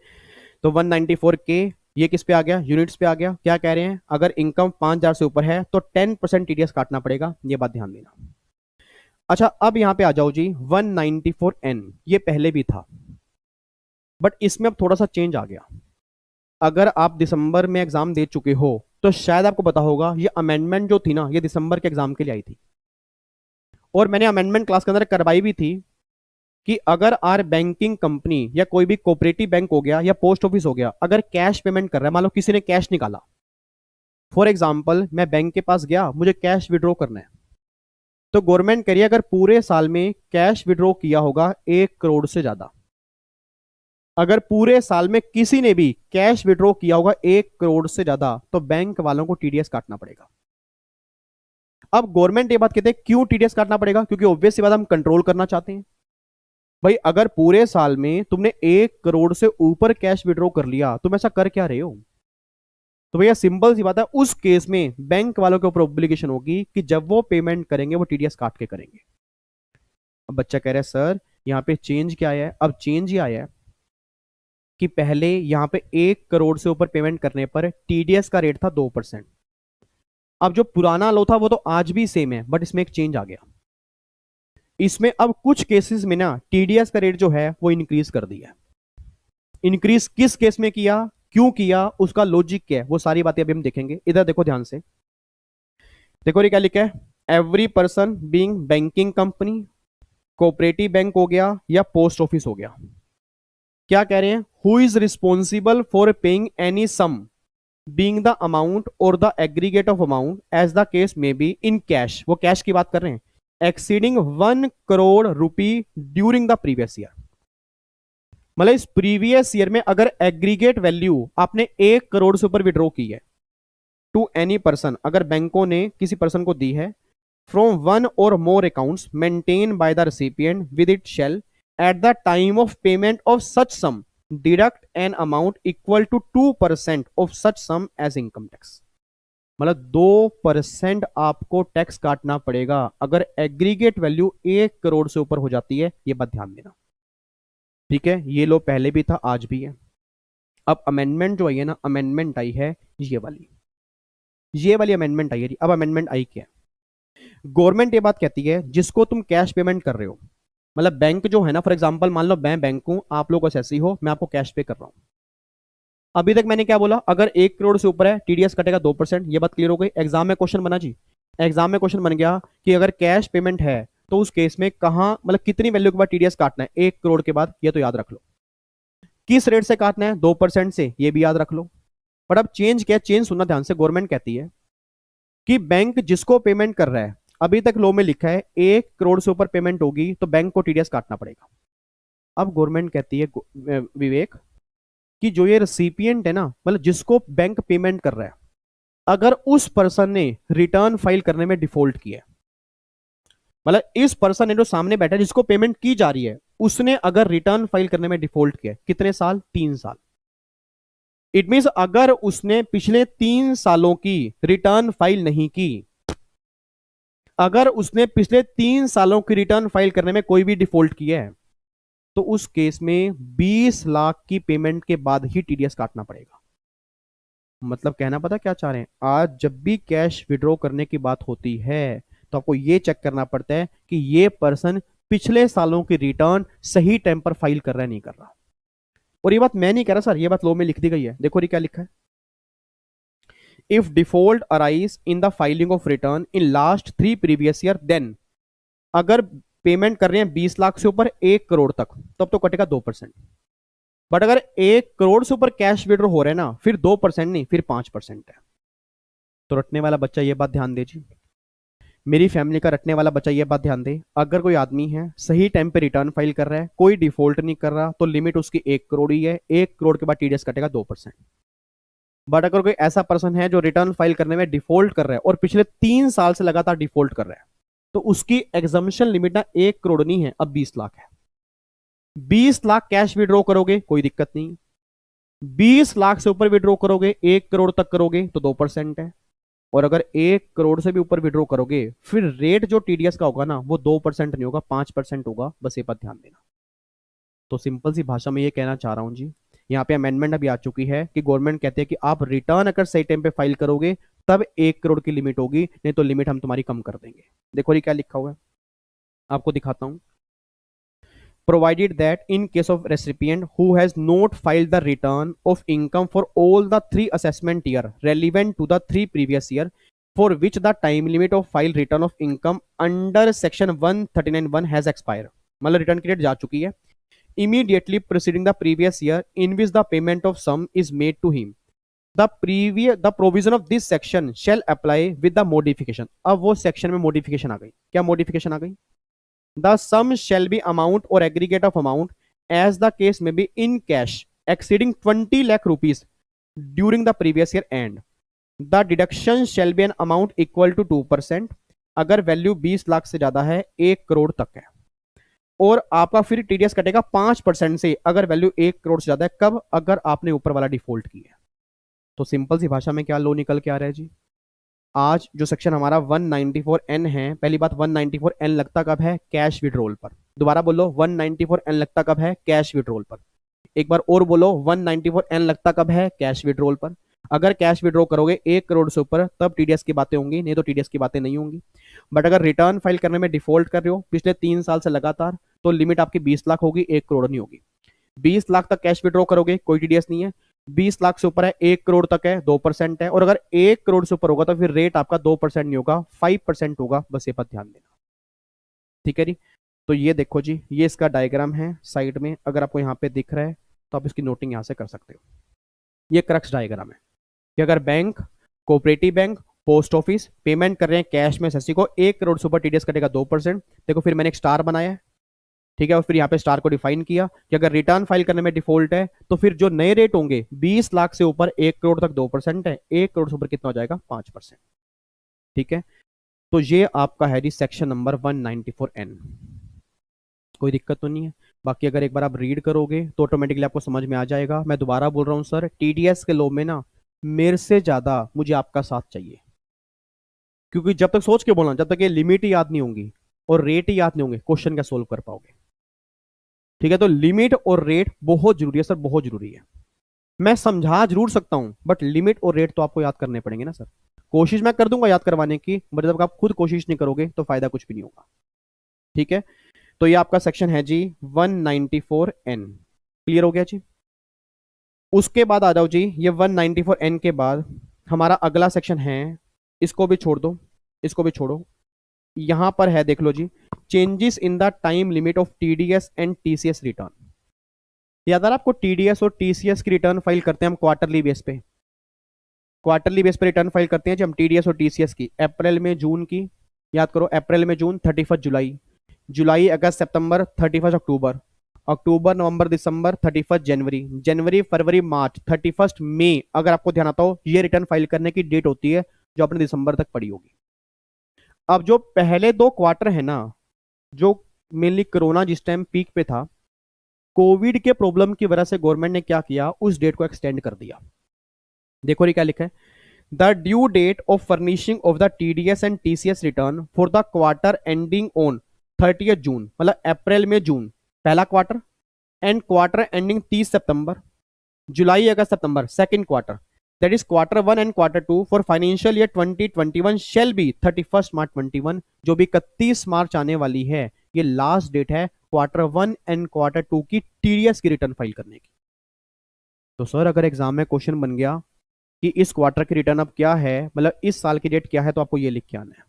तो 194 के ये किस पे आ गया, यूनिट्स पे आ गया। क्या कह रहे हैं, अगर इनकम 5,000 से ऊपर है तो 10% टीडीएस काटना पड़ेगा, ये बात ध्यान देना। अच्छा अब यहां पे आ जाओ जी, 194N, ये पहले भी था बट इसमें अब थोड़ा सा चेंज आ गया। अगर आप दिसंबर में एग्जाम दे चुके हो तो शायद आपको पता होगा, ये अमेंडमेंट जो थी ना, ये दिसंबर के एग्जाम के लिए आई थी, और मैंने अमेंडमेंट क्लास के अंदर करवाई भी थी कि अगर आर बैंकिंग कंपनी या कोई भी कोऑपरेटिव बैंक हो गया या पोस्ट ऑफिस हो गया, अगर कैश पेमेंट कर रहा है, मान लो किसी ने कैश निकाला, फॉर एग्जाम्पल मैं बैंक के पास गया, मुझे कैश विड्रॉ करना है, तो गवर्नमेंट कह रही है अगर पूरे साल में कैश विड्रॉ किया होगा 1 करोड़ से ज्यादा, अगर पूरे साल में किसी ने भी कैश विड्रॉ किया होगा 1 करोड़ से ज्यादा तो बैंक वालों को टीडीएस काटना पड़ेगा। अब गवर्नमेंट ये बात कहते हैं क्यों टीडीएस काटना पड़ेगा, क्योंकि ऑब्वियस सी बात हम कंट्रोल करना चाहते हैं। भाई अगर पूरे साल में तुमने 1 करोड़ से ऊपर कैश विड्रॉ कर लिया, तुम ऐसा कर क्या रहे हो? तो भैया सिंपल सी बात है, उस केस में बैंक वालों के ऊपर ऑब्लिगेशन होगी कि जब वो पेमेंट करेंगे वो टीडीएस काट के करेंगे। अब बच्चा कह रहा है सर यहाँ पे चेंज क्या आया है? अब चेंज ये आया है कि पहले यहाँ पे 1 करोड़ से ऊपर पेमेंट करने पर टीडीएस का रेट था 2%। अब जो पुराना लो था वो तो आज भी सेम है, बट इसमें एक चेंज आ गया। इसमें अब कुछ केसेस में ना टीडीएस का रेट जो है वो इंक्रीज कर दिया। इंक्रीज किस केस में किया, क्यों किया, उसका लॉजिक क्या है, वो सारी बातें अभी हम देखेंगे। इधर देखो ध्यान से, देखो ये क्या लिखा है, every person being banking company, cooperative bank हो गया या पोस्ट ऑफिस हो गया। क्या कह रहे हैं, who is responsible for paying any sum being the amount or the aggregate of amount as the case may be in cash, वो कैश की बात कर रहे हैं, exceeding 1 crore rupee during the previous year. मतलब इस प्रीवियस ईयर में अगर एग्रीगेट वैल्यू आपने 1 करोड़ से ऊपर विड्रॉ की है टू एनी पर्सन, अगर बैंकों ने किसी पर्सन को दी है, from one or more accounts maintain by the recipient with it shall at the time of payment of such sum deduct an amount equal to 2% of such sum as income tax. मतलब 2% आपको tax काटना पड़ेगा अगर aggregate value 1 crore से ऊपर हो जाती है, ये बात ध्यान देना। ठीक है, ये लो पहले भी था आज भी है। अब अमेंडमेंट जो आई है ना, अमेंडमेंट आई है ये वाली अमेंडमेंट आई है। अब अमेंडमेंट आई क्या है, गवर्नमेंट ये बात कहती है जिसको तुम कैश पेमेंट कर रहे हो, मतलब बैंक जो है ना, फॉर एग्जांपल मान लो मैं बैंक हूं, आप लोग ऐसे हो, मैं आपको कैश पे कर रहा हूं। अभी तक मैंने क्या बोला, अगर 1 करोड़ से ऊपर है टीडीएस कटेगा 2%, ये बात क्लियर हो गई। एग्जाम में क्वेश्चन बना जी, एग्जाम में क्वेश्चन बन गया कि अगर कैश पेमेंट है तो उस केस में कहां, मतलब कितनी वैल्यू के बाद टीडीएस काटना है, 1 करोड़ के बाद, ये तो याद रख लो। किस रेट से काटना है, 2% से, ये भी याद रख लो। बट अब चेंज क्या है, चेंज सुनना ध्यान से, गवर्नमेंट कहती है कि बैंक जिसको पेमेंट कर रहा है, अभी तक लॉ में लिखा है 1 करोड़ से ऊपर पेमेंट होगी तो बैंक को टीडीएस काटना पड़ेगा। अब गवर्नमेंट कहती है विवेक कि जो ये रेसिपिएंट है ना, मतलब जिसको बैंक पेमेंट कर रहा है, अगर उस पर्सन ने रिटर्न फाइल करने में डिफॉल्ट किया, मतलब इस पर्सन ने जो सामने बैठा है जिसको पेमेंट की जा रही है, उसने अगर रिटर्न फाइल करने में डिफॉल्ट किया, कितने साल, 3 साल। इट मींस अगर उसने पिछले 3 सालों की रिटर्न फाइल नहीं की, अगर उसने पिछले 3 सालों की रिटर्न फाइल करने में कोई भी डिफॉल्ट किया है, तो उस केस में 20 लाख की पेमेंट के बाद ही टीडीएस काटना पड़ेगा। मतलब कहना पता क्या चाह रहे हैं, आज जब भी कैश विड्रॉ करने की बात होती है तो आपको ये चेक करना पड़ता है कि ये पर्सन पिछले सालों की रिटर्न सही टाइम पर फाइल कर रहा है नहीं कर रहा। और ये बात मैं नहीं कह रहा सर, ये बात लॉ में लिख दी गई है। देखो ये क्या लिखा है, if default arise in the filing of return in last 3 previous year, then अगर पेमेंट कर रहे हैं 20 लाख से ऊपर 1 करोड़ तक, तब तो कटेगा 2%। बट अगर 1 करोड़ से ऊपर कैश विड्रॉ हो रहे हैं ना, फिर 2% नहीं, फिर 5% है। तो रटने वाला बच्चा ये बात ध्यान दे जी, मेरी फैमिली का रटने वाला बच्चा ये बात ध्यान दे, अगर कोई आदमी है सही टाइम पे रिटर्न फाइल कर रहा है, कोई डिफॉल्ट नहीं कर रहा, तो लिमिट उसकी 1 करोड़ ही है। 1 करोड़ के बाद टीडीएस कटेगा 2%। बट अगर कोई ऐसा पर्सन है जो रिटर्न फाइल करने में डिफॉल्ट कर रहा है और पिछले 3 साल से लगातार डिफॉल्ट कर रहा है, तो उसकी एग्जम्पशन लिमिट ना 1 करोड़ नहीं है, अब 20 लाख है। 20 लाख कैश विड्रॉ करोगे कोई दिक्कत नहीं, 20 लाख से ऊपर विड्रॉ करोगे, 1 करोड़ तक करोगे तो 2% है। और अगर 1 करोड़ से भी ऊपर विड्रॉ करोगे, फिर रेट जो टीडीएस का होगा ना, वो 2% नहीं होगा, 5% होगा। बस ये बात ध्यान देना। तो सिंपल सी भाषा में ये कहना चाह रहा हूं जी, यहाँ पे अमेंडमेंट अभी आ चुकी है कि गवर्नमेंट कहते हैं कि आप रिटर्न अगर सही टाइम पे फाइल करोगे तब 1 करोड़ की लिमिट होगी, नहीं तो लिमिट हम तुम्हारी कम कर देंगे। देखो ये क्या लिखा हुआ है, आपको दिखाता हूं। Provided that in case of recipient who has not filed the return of income for all the 3 assessment year relevant to the 3 previous year for which the time limit of file return of income under section 139(1) has expired, मतलब return की date जा चुकी है, immediately preceding the previous year in which the payment of sum is made to him, the provision of this section shall apply with the modification। अब वो section में modification आ गई। क्या मॉडिफिकेशन आ गई, the sum shall be amount or aggregate of amount as the case may be in cash exceeding 20 lakh rupees during the previous year and the deduction shall be an amount equal to 2%, अगर value 20 lakh से ज्यादा है, 1 करोड़ तक है, और आपका फिर TDS कटेगा 5% से अगर वैल्यू 1 करोड़ से ज्यादा है। कब? अगर आपने ऊपर वाला डिफॉल्ट किया है। तो सिंपल सी भाषा में क्या लो निकल के आ रहा है जी? आज जो सेक्शन हमारा 194N है, पहली बात 194N लगता कब है? कैश विड्रॉल पर। दोबारा बोलो, 194N लगता कब है? कैश विड्रॉल पर। एक बार और बोलो, 194N लगता कब है? कैश विड्रॉल पर। अगर कैश विड्रॉ करोगे 1 करोड़ से ऊपर तब टीडीएस की बातें होंगी, नहीं तो टीडीएस की बातें नहीं होंगी। बट अगर रिटर्न फाइल करने में डिफॉल्ट कर रहे हो पिछले 3 साल से लगातार, तो लिमिट आपकी 20 लाख होगी, 1 करोड़ नहीं होगी। 20 लाख तक कैश विड्रॉ करोगे कोई टीडीएस नहीं है, 20 लाख से ऊपर है 1 करोड़ तक है 2% है, और अगर 1 करोड़ से ऊपर होगा तो फिर रेट आपका 2% नहीं होगा, 5% होगा। बस ये बात ध्यान देना, ठीक है जी। तो ये देखो जी, ये इसका डायग्राम है साइड में, अगर आपको यहाँ पे दिख रहा है तो आप इसकी नोटिंग यहाँ से कर सकते हो। ये क्रक्स डायग्राम है कि अगर bank, cooperative bank, post office payment कर रहे हैं कैश में एसएससी को, 1 करोड़ से ऊपर टीडीएस कटेगा 2%। देखो फिर मैंने एक स्टार बनाया है, ठीक है, और फिर यहाँ पे स्टार को डिफाइन किया कि अगर रिटर्न फाइल करने में डिफॉल्ट है तो फिर जो नए रेट होंगे 20 लाख से ऊपर 1 करोड़ तक 2% है, 1 करोड़ से ऊपर कितना हो जाएगा? 5%, ठीक है। तो ये आपका है जी सेक्शन नंबर 194N। कोई दिक्कत तो नहीं है? बाकी अगर एक बार आप रीड करोगे तो ऑटोमेटिकली आपको समझ में आ जाएगा। मैं दोबारा बोल रहा हूँ सर, टीडीएस के लॉ में ना मेरे से ज्यादा मुझे आपका साथ चाहिए, क्योंकि जब तक सोच के बोलना, जब तक ये लिमिट ही याद नहीं होंगी और रेट ही याद नहीं होंगे, क्वेश्चन क्या सोल्व कर पाओगे? ठीक है, तो लिमिट और रेट बहुत जरूरी है सर, बहुत जरूरी है। मैं समझा जरूर सकता हूं बट लिमिट और रेट तो आपको याद करने पड़ेंगे ना सर। कोशिश मैं कर दूंगा याद करवाने की, बट जब आप खुद कोशिश नहीं करोगे तो फायदा कुछ भी नहीं होगा, ठीक है। तो ये आपका सेक्शन है जी 194N। क्लियर हो गया जी? उसके बाद आ जाओ जी, ये 194N के बाद हमारा अगला सेक्शन है, इसको भी छोड़ दो, इसको भी छोड़ो। यहां पर है, देख लो जी, changes in the time limit of TDS and TCS return. याद आ रहा आपको? टीडीएस और टीसीएस की रिटर्न फाइल करते हैं हम क्वार्टरली बेस पे, क्वार्टरली बेस पे रिटर्न फाइल करते हैं जी हम टीडीएस और टीसीएस की। अप्रैल में जून की, याद करो, अप्रैल में जून, 31 जुलाई, जुलाई अगस्त सितंबर, 31 अक्टूबर, अक्टूबर नवंबर दिसंबर, 31 जनवरी, जनवरी फरवरी मार्च, 31 मई। अगर आपको ध्यान आता हो ये रिटर्न फाइल करने की डेट होती है जो आपने दिसंबर तक पड़ी होगी। अब जो पहले 2 क्वार्टर है ना, जो मेनली कोरोना जिस टाइम पीक पे था, कोविड के प्रॉब्लम की वजह से गवर्नमेंट ने क्या किया, उस डेट को एक्सटेंड कर दिया। देखो ये क्या लिखा है, the due date of furnishing of the TDS and TCS return for the quarter ending on 30 June, मतलब अप्रैल में जून पहला क्वार्टर, एंड क्वार्टर एंडिंग 30 सितंबर, जुलाई अगस्त सितंबर second quarter, that is quarter 1 and quarter 2 for financial year 2021 shall be 31 March 21। जो भी 31 मार्च आने वाली है, ये लास्ट डेट है क्वार्टर 1 एंड क्वार्टर 2 की टीडीएस की रिटर्न फाइल करने की। तो सर अगर एग्जाम में क्वेश्चन बन गया कि इस क्वार्टर की रिटर्न अब क्या है, मतलब इस साल की डेट क्या है, तो आपको ये लिख के आना है,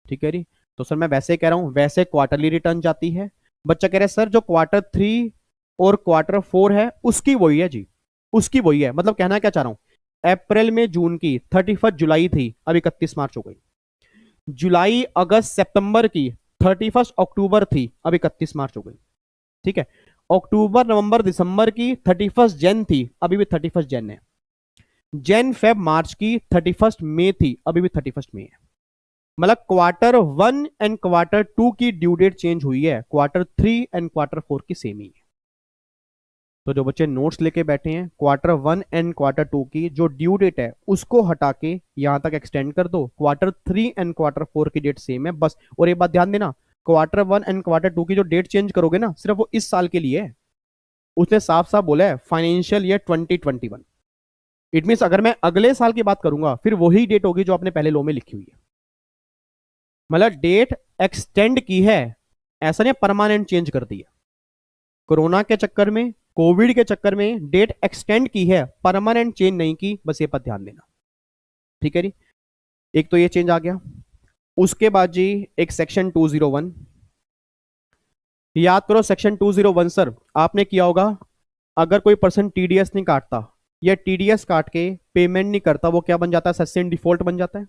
ठीक है जी। तो सर मैं वैसे कह रहा हूं, वैसे क्वार्टरली रिटर्न जाती है। बच्चा कह रहे हैं सर जो क्वार्टर 3 और क्वार्टर 4 है उसकी वही है जी, उसकी वही है। मतलब कहना क्या चाह रहा हूं, अप्रैल में जून की 31 जुलाई थी, अब 31 मार्च हो गई। जुलाई अगस्त सितंबर की 31 अक्टूबर थी, अब 31 मार्च हो गई, ठीक है। अक्टूबर नवंबर दिसंबर की 31 जन थी, अभी भी 31 जन है। जन फेब मार्च की 31 मई थी, अभी भी 31 मई है। मतलब क्वार्टर 1 एंड क्वार्टर 2 की ड्यू डेट चेंज हुई है, क्वार्टर 3 एंड क्वार्टर 4 की सेम ही है। तो जो बच्चे नोट्स लेके बैठे हैं, क्वार्टर 1 एंड क्वार्टर 2 की जो ड्यू डेट है उसको हटा के यहां तक एक्सटेंड कर दो, क्वार्टर 3 एंड क्वार्टर 4 की डेट सेम है बस। और एक बात ध्यान देना, क्वार्टर 1 एंड क्वार्टर 2 की जो डेट चेंज करोगे ना, सिर्फ वो इस साल के लिए है। उसने साफ साफ बोला है फाइनेंशियल ईयर 2021। इट मीन अगर मैं अगले साल की बात करूंगा फिर वही डेट होगी जो आपने पहले लो में लिखी हुई है। मतलब डेट एक्सटेंड की है, ऐसा नहीं परमानेंट चेंज कर दी है। कोरोना के चक्कर में, कोविड के चक्कर में डेट एक्सटेंड की है, परमानेंट चेंज नहीं की, बस ये पर ध्यान देना, ठीक है जी। एक तो ये चेंज आ गया। उसके बाद जी एक सेक्शन 201, याद करो सेक्शन 201 सर आपने किया होगा, अगर कोई पर्सन टीडीएस नहीं काटता या टीडीएस काट के पेमेंट नहीं करता, वो क्या बन जाता है, सस्टेन डिफॉल्ट बन जाता है।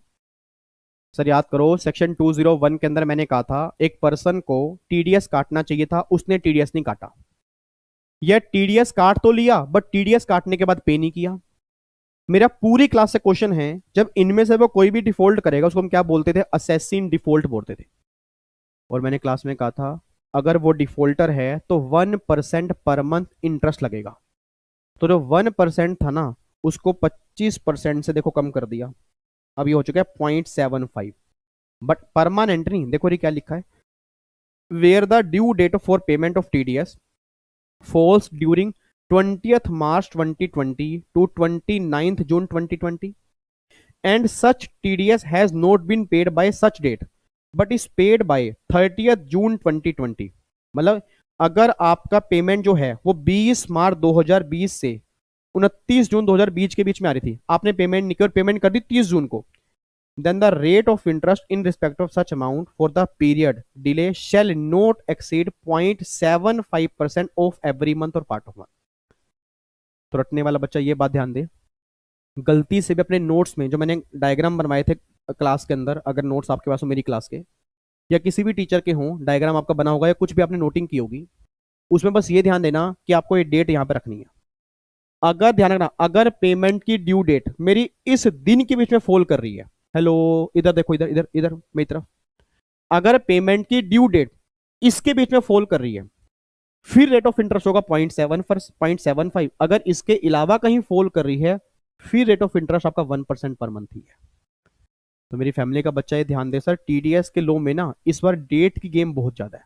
सर याद करो सेक्शन 201 के अंदर मैंने कहा था एक पर्सन को टीडीएस काटना चाहिए था, उसने टीडीएस नहीं काटा, या टीडीएस काट तो लिया बट टीडीएस काटने के बाद पे नहीं किया। मेरा पूरी क्लास से क्वेश्चन है, जब इनमें से वो कोई भी डिफॉल्ट करेगा उसको हम क्या बोलते थे, असेसिन डिफॉल्ट बोलते थे। और मैंने क्लास में कहा था अगर वो डिफॉल्टर है तो 1% पर मंथ इंटरेस्ट लगेगा। तो जो 1% था ना उसको 25% से देखो कम कर दिया, अब ये हो चुका है 0.75। बट परमानेंट नहीं, देखो ये क्या लिखा है, where the due date for payment of TDS falls during 20th March 2020 to 29th June 2020 and such TDS has not been paid by such date but is paid by 30th June 2020। मतलब अगर आपका payment जो है वो 20 मार्च 2020 से 29 जून 2020 के बीच में आ रही थी, आपने पेमेंट नहीं की और पेमेंट कर दी 30 जून को, then the rate of interest in respect of such amount for the period delay shall not exceed 0.75% of every month or part of month। तो रटने वाला बच्चा ये बात ध्यान दे, गलती से भी अपने नोट्स में जो मैंने डायग्राम बनवाए थे क्लास के अंदर, अगर नोट्स आपके पास हो मेरी क्लास के या किसी भी टीचर के हों, डायग्राम आपका बना होगा या कुछ भी आपने नोटिंग की होगी, उसमें बस ये ध्यान देना कि आपको ये डेट यहां पर रखनी है। अगर ध्यान रखना, अगर पेमेंट की ड्यू डेट मेरी इस दिन के बीच में फॉल कर रही है, हेलो इधर देखो, इधर इधर इधर मेरी तरफ, अगर पेमेंट की ड्यू डेट इसके बीच में फॉल कर रही है फिर रेट ऑफ इंटरेस्ट होगा 0.75। अगर इसके अलावा कहीं फॉल कर रही है फिर रेट ऑफ इंटरेस्ट आपका 1% पर मंथ ही है। तो मेरी फैमिली का बच्चा ये ध्यान दे सर, टीडीएस के लो में ना इस बार डेट की गेम बहुत ज्यादा है,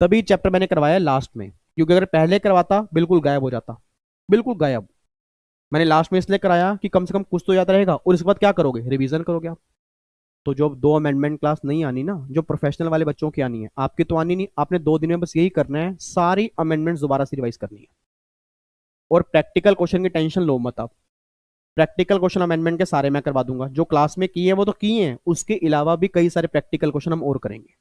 तभी चैप्टर मैंने करवाया लास्ट में, क्योंकि अगर पहले करवाता बिल्कुल गायब हो जाता, बिल्कुल गायब। मैंने लास्ट में इसलिए कराया कि कम से कम कुछ तो याद रहेगा और इसके बाद क्या करोगे, रिवीजन करोगे आप। तो जो 2 अमेंडमेंट क्लास नहीं आनी ना, जो प्रोफेशनल वाले बच्चों की आनी है, आपकी तो आनी नहीं, आपने 2 दिन में बस यही करना है, सारी अमेंडमेंट्स दोबारा से रिवाइज करनी है। और प्रैक्टिकल क्वेश्चन की टेंशन लो मत आप, प्रैक्टिकल क्वेश्चन अमेंडमेंट के सारे मैं करवा दूंगा, जो क्लास में किए हैं वो तो किए हैं, उसके अलावा भी कई सारे प्रैक्टिकल क्वेश्चन हम और करेंगे,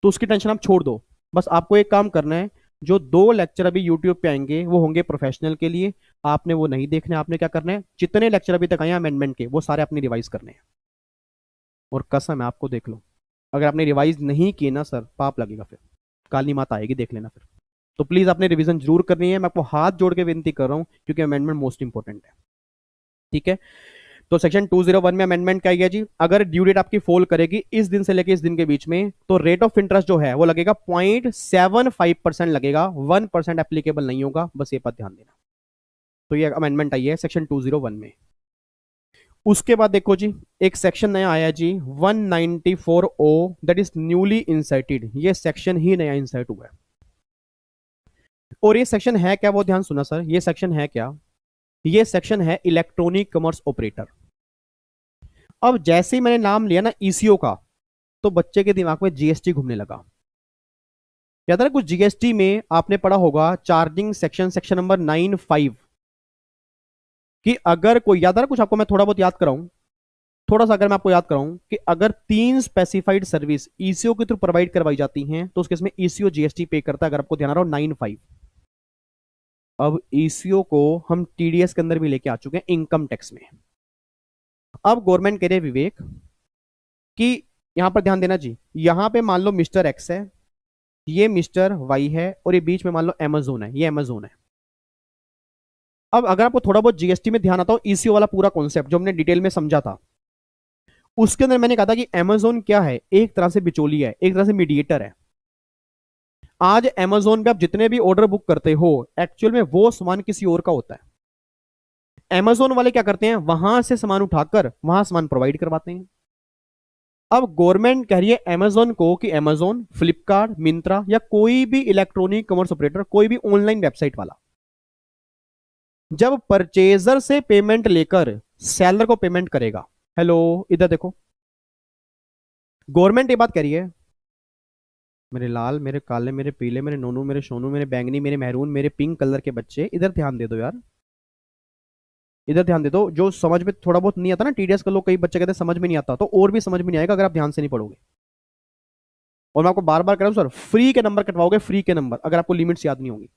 तो उसकी टेंशन आप छोड़ दो। बस आपको एक काम करना है, जो 2 लेक्चर अभी यूट्यूब पे आएंगे वो होंगे प्रोफेशनल के लिए, आपने वो नहीं देखने, आपने क्या करना है, जितने लेक्चर अभी तक आए अमेंडमेंट के वो सारे आपने रिवाइज करने हैं। और कसम है आपको, देख लो, अगर आपने रिवाइज नहीं किए ना सर, पाप लगेगा, फिर काली माता आएगी, देख लेना फिर। तो प्लीज आपने रिवीजन जरूर करनी है, मैं आपको हाथ जोड़ के विनती कर रहा हूं, क्योंकि अमेंडमेंट मोस्ट इंपॉर्टेंट है। ठीक है, तो सेक्शन 201 में अमेंडमेंट क्या है जी, अगर ड्यू डेट आपकी फॉल करेगी इस दिन से लेकर इस दिन के बीच में, तो रेट ऑफ इंटरेस्ट जो है वो लगेगा 0.75% लगेगा, 1% एप्लीकेबल नहीं होगा, बस ये बात ध्यान देना। तो ये अमेंडमेंट आई है सेक्शन 201 में। उसके बाद देखो जी, एक सेक्शन नया आया जी 194O, that is newly inserted, ये सेक्शन ही नया इंसर्ट हुआ है। और ये सेक्शन है क्या, वो ध्यान सुना सर, ये सेक्शन है क्या, ये सेक्शन है इलेक्ट्रॉनिक कॉमर्स ऑपरेटर। अब जैसे ही मैंने नाम लिया ना ईसीओ का, तो बच्चे के दिमाग में जीएसटी घूमने लगा। याद है कुछ जीएसटी में आपने पढ़ा होगा चार्जिंग सेक्शन, सेक्शन नंबर 95, कि अगर कोई, याद है कुछ आपको, मैं थोड़ा बहुत याद कराऊं, थोड़ा सा अगर मैं आपको याद कराऊं, कि अगर 3 स्पेसिफाइड सर्विस ईसीओ के थ्रू प्रोवाइड करवाई जाती हैं तो उसके इसमें ईसीओ जीएसटी पे करता है, अगर आपको ध्यान आ रहा हो 95। अब ईसीओ को हम टीडीएस के अंदर भी लेके आ चुके हैं इनकम टैक्स में। अब गवर्नमेंट कह रहे विवेक कि यहां पर ध्यान देना जी, यहां पे मान लो मिस्टर एक्स है, ये मिस्टर वाई है, और ये बीच में मान लो अमेजोन है, ये अमेजोन है। अब अगर आपको थोड़ा बहुत जीएसटी में ध्यान आता हो, ईसीओ वाला पूरा कॉन्सेप्ट जो हमने डिटेल में समझा था, उसके अंदर मैंने कहा था कि अमेजोन क्या है, एक तरह से बिचौलिया है, एक तरह से मीडिएटर है। आज अमेजोन पे आप जितने भी ऑर्डर बुक करते हो, एक्चुअल में वो सामान किसी और का होता है। अमेजोन वाले क्या करते हैं, वहां से सामान उठाकर वहां सामान प्रोवाइड करवाते हैं। अब गवर्नमेंट कह रही है अमेजोन को कि अमेजोन, फ्लिपकार्ट, मिंत्रा या कोई भी इलेक्ट्रॉनिक कॉमर्स ऑपरेटर, कोई भी ऑनलाइन वेबसाइट वाला, जब परचेजर से पेमेंट लेकर सेलर को पेमेंट करेगा, हेलो इधर देखो, गवर्नमेंट ये बात कह रही है, मेरे लाल, मेरे काले, मेरे पीले, मेरे नोनू, मेरे सोनू, मेरे बैंगनी, मेरे महरून, मेरे पिंक कलर के बच्चे, इधर ध्यान दे दो यार, इधर ध्यान दे दो। जो समझ में थोड़ा बहुत नहीं आता ना टीडीएस का, लोग कई बच्चे कहते हैं समझ में नहीं आता, तो और भी समझ में नहीं आएगा अगर आप ध्यान से नहीं पढ़ोगे। और मैं आपको बार बार कह रहा हूं सर, फ्री के नंबर कटवाओगे, फ्री के नंबर, अगर आपको लिमिट्स याद नहीं होंगी।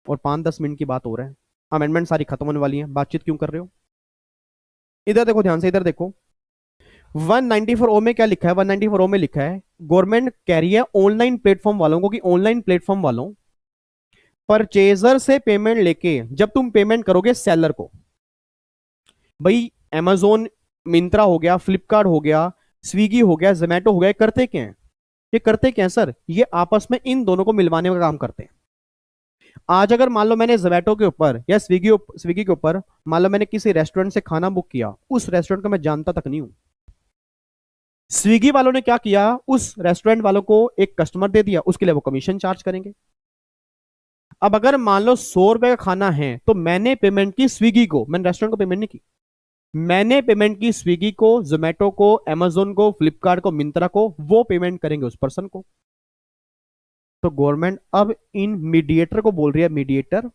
और 5-10 मिनट की बात हो रहा है, अमेंडमेंट सारी खत्म होने वाली है, बातचीत क्यों कर रहे हो। इधर देखो ध्यान से, इधर देखो 194O में क्या लिखा है, 194O में लिखा है गवर्नमेंट कह रही है ऑनलाइन प्लेटफॉर्म वालों को कि ऑनलाइन प्लेटफॉर्म वालों परचेजर से पेमेंट लेके जब तुम पेमेंट करोगे सेलर को, भाई अमेजोन, मिंत्रा हो गया, फ्लिपकार्ट हो गया, स्विगी हो गया, जोमेटो हो गया, करते क्या है? ये करते क्या है सर? ये आपस में इन दोनों को मिलवाने का काम करते हैं। आज अगर मान लो मैंने जोमेटो के ऊपर या स्विगी के ऊपर मान लो मैंने किसी रेस्टोरेंट से खाना बुक किया, उस रेस्टोरेंट को मैं जानता तक नहीं हूं। स्विगी वालों ने क्या किया, उस रेस्टोरेंट वालों को एक कस्टमर दे दिया, उसके लिए वो कमीशन चार्ज करेंगे। अब अगर मान लो 100 रुपए का खाना है तो मैंने पेमेंट की स्विगी को, मैंने रेस्टोरेंट को पेमेंट नहीं की, मैंने पेमेंट की स्विगी को, जोमेटो को, अमेजोन को, फ्लिपकार्ट को, मिंत्रा को, वो पेमेंट करेंगे उस पर्सन को। तो गवर्नमेंट अब इन मीडिएटर को बोल रही है, मीडिएटर,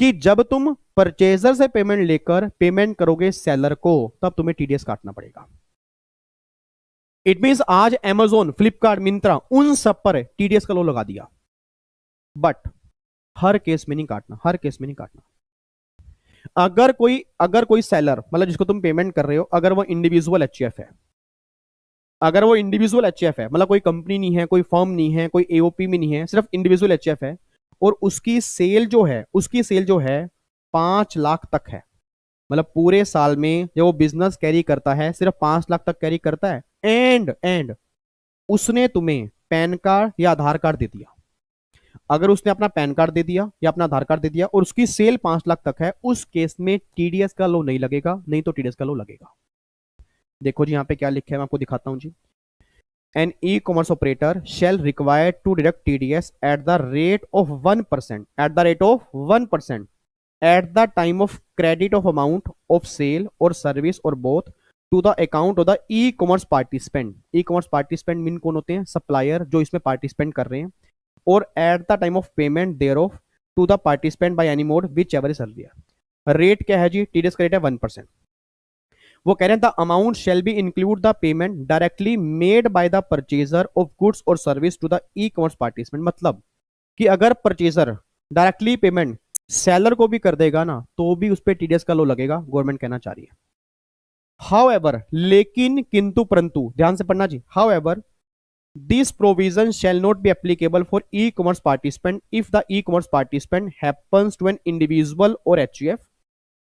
कि जब तुम परचेजर से पेमेंट लेकर पेमेंट करोगे सेलर को, तब तुम्हें टीडीएस काटना पड़ेगा। इट मींस आज अमेजोन, फ्लिपकार्ट, मिंत्रा, उन सब पर टीडीएस का लो लगा दिया, बट हर केस में नहीं काटना, हर केस में नहीं काटना। अगर कोई सेलर, मतलब जिसको तुम पेमेंट कर रहे हो, अगर वो इंडिविजुअल एचएफ है, अगर वो इंडिविजुअल एचएफ है, मतलब कोई कंपनी नहीं है, कोई फर्म नहीं है, कोई एओपी में नहीं है, सिर्फ इंडिविजुअल एचएफ है, और उसकी सेल जो है 5 लाख तक है, मतलब पूरे साल में जब वो बिजनेस कैरी करता है सिर्फ 5 लाख तक कैरी करता है, एंड उसने तुम्हें पैन कार्ड या आधार कार्ड दे दिया, अगर उसने अपना पैन कार्ड दे दिया या अपना आधार कार्ड दे दिया और उसकी सेल 5 लाख तक है, उस केस में टीडीएस का लो नहीं लगेगा, नहीं तो टीडीएस का लो लगेगा। देखो जी यहाँ पे क्या लिखा है, मैं आपको दिखाता हूं जी। An e commerce operator shall require to deduct TDS at the rate of 1%, at the rate of 1% at the time of credit of amount of sale or service और both to the account of the e commerce participant. E commerce participant mean कौन होते हैं? Supplier जो इसमें participant कर रहे हैं, और at the time of payment thereof to the participant by any mode whichever is earlier. Rate क्या है जी? टीडीएस का रेट है 1%। वो कह रहे हैं the amount shall be include the payment directly made by the purchaser of goods और service to the e commerce participant. मतलब कि अगर परचेजर डायरेक्टली पेमेंट सेलर को भी कर देगा ना, तो भी उस पर टीडीएस का लो लगेगा, गवर्नमेंट कहना चाह रही है। हाउएवर, लेकिन, किंतु, परंतु, ध्यान से पढ़ना जी, however this provision shall not be applicable for e-commerce participant if the e-commerce participant happens to an individual or HUF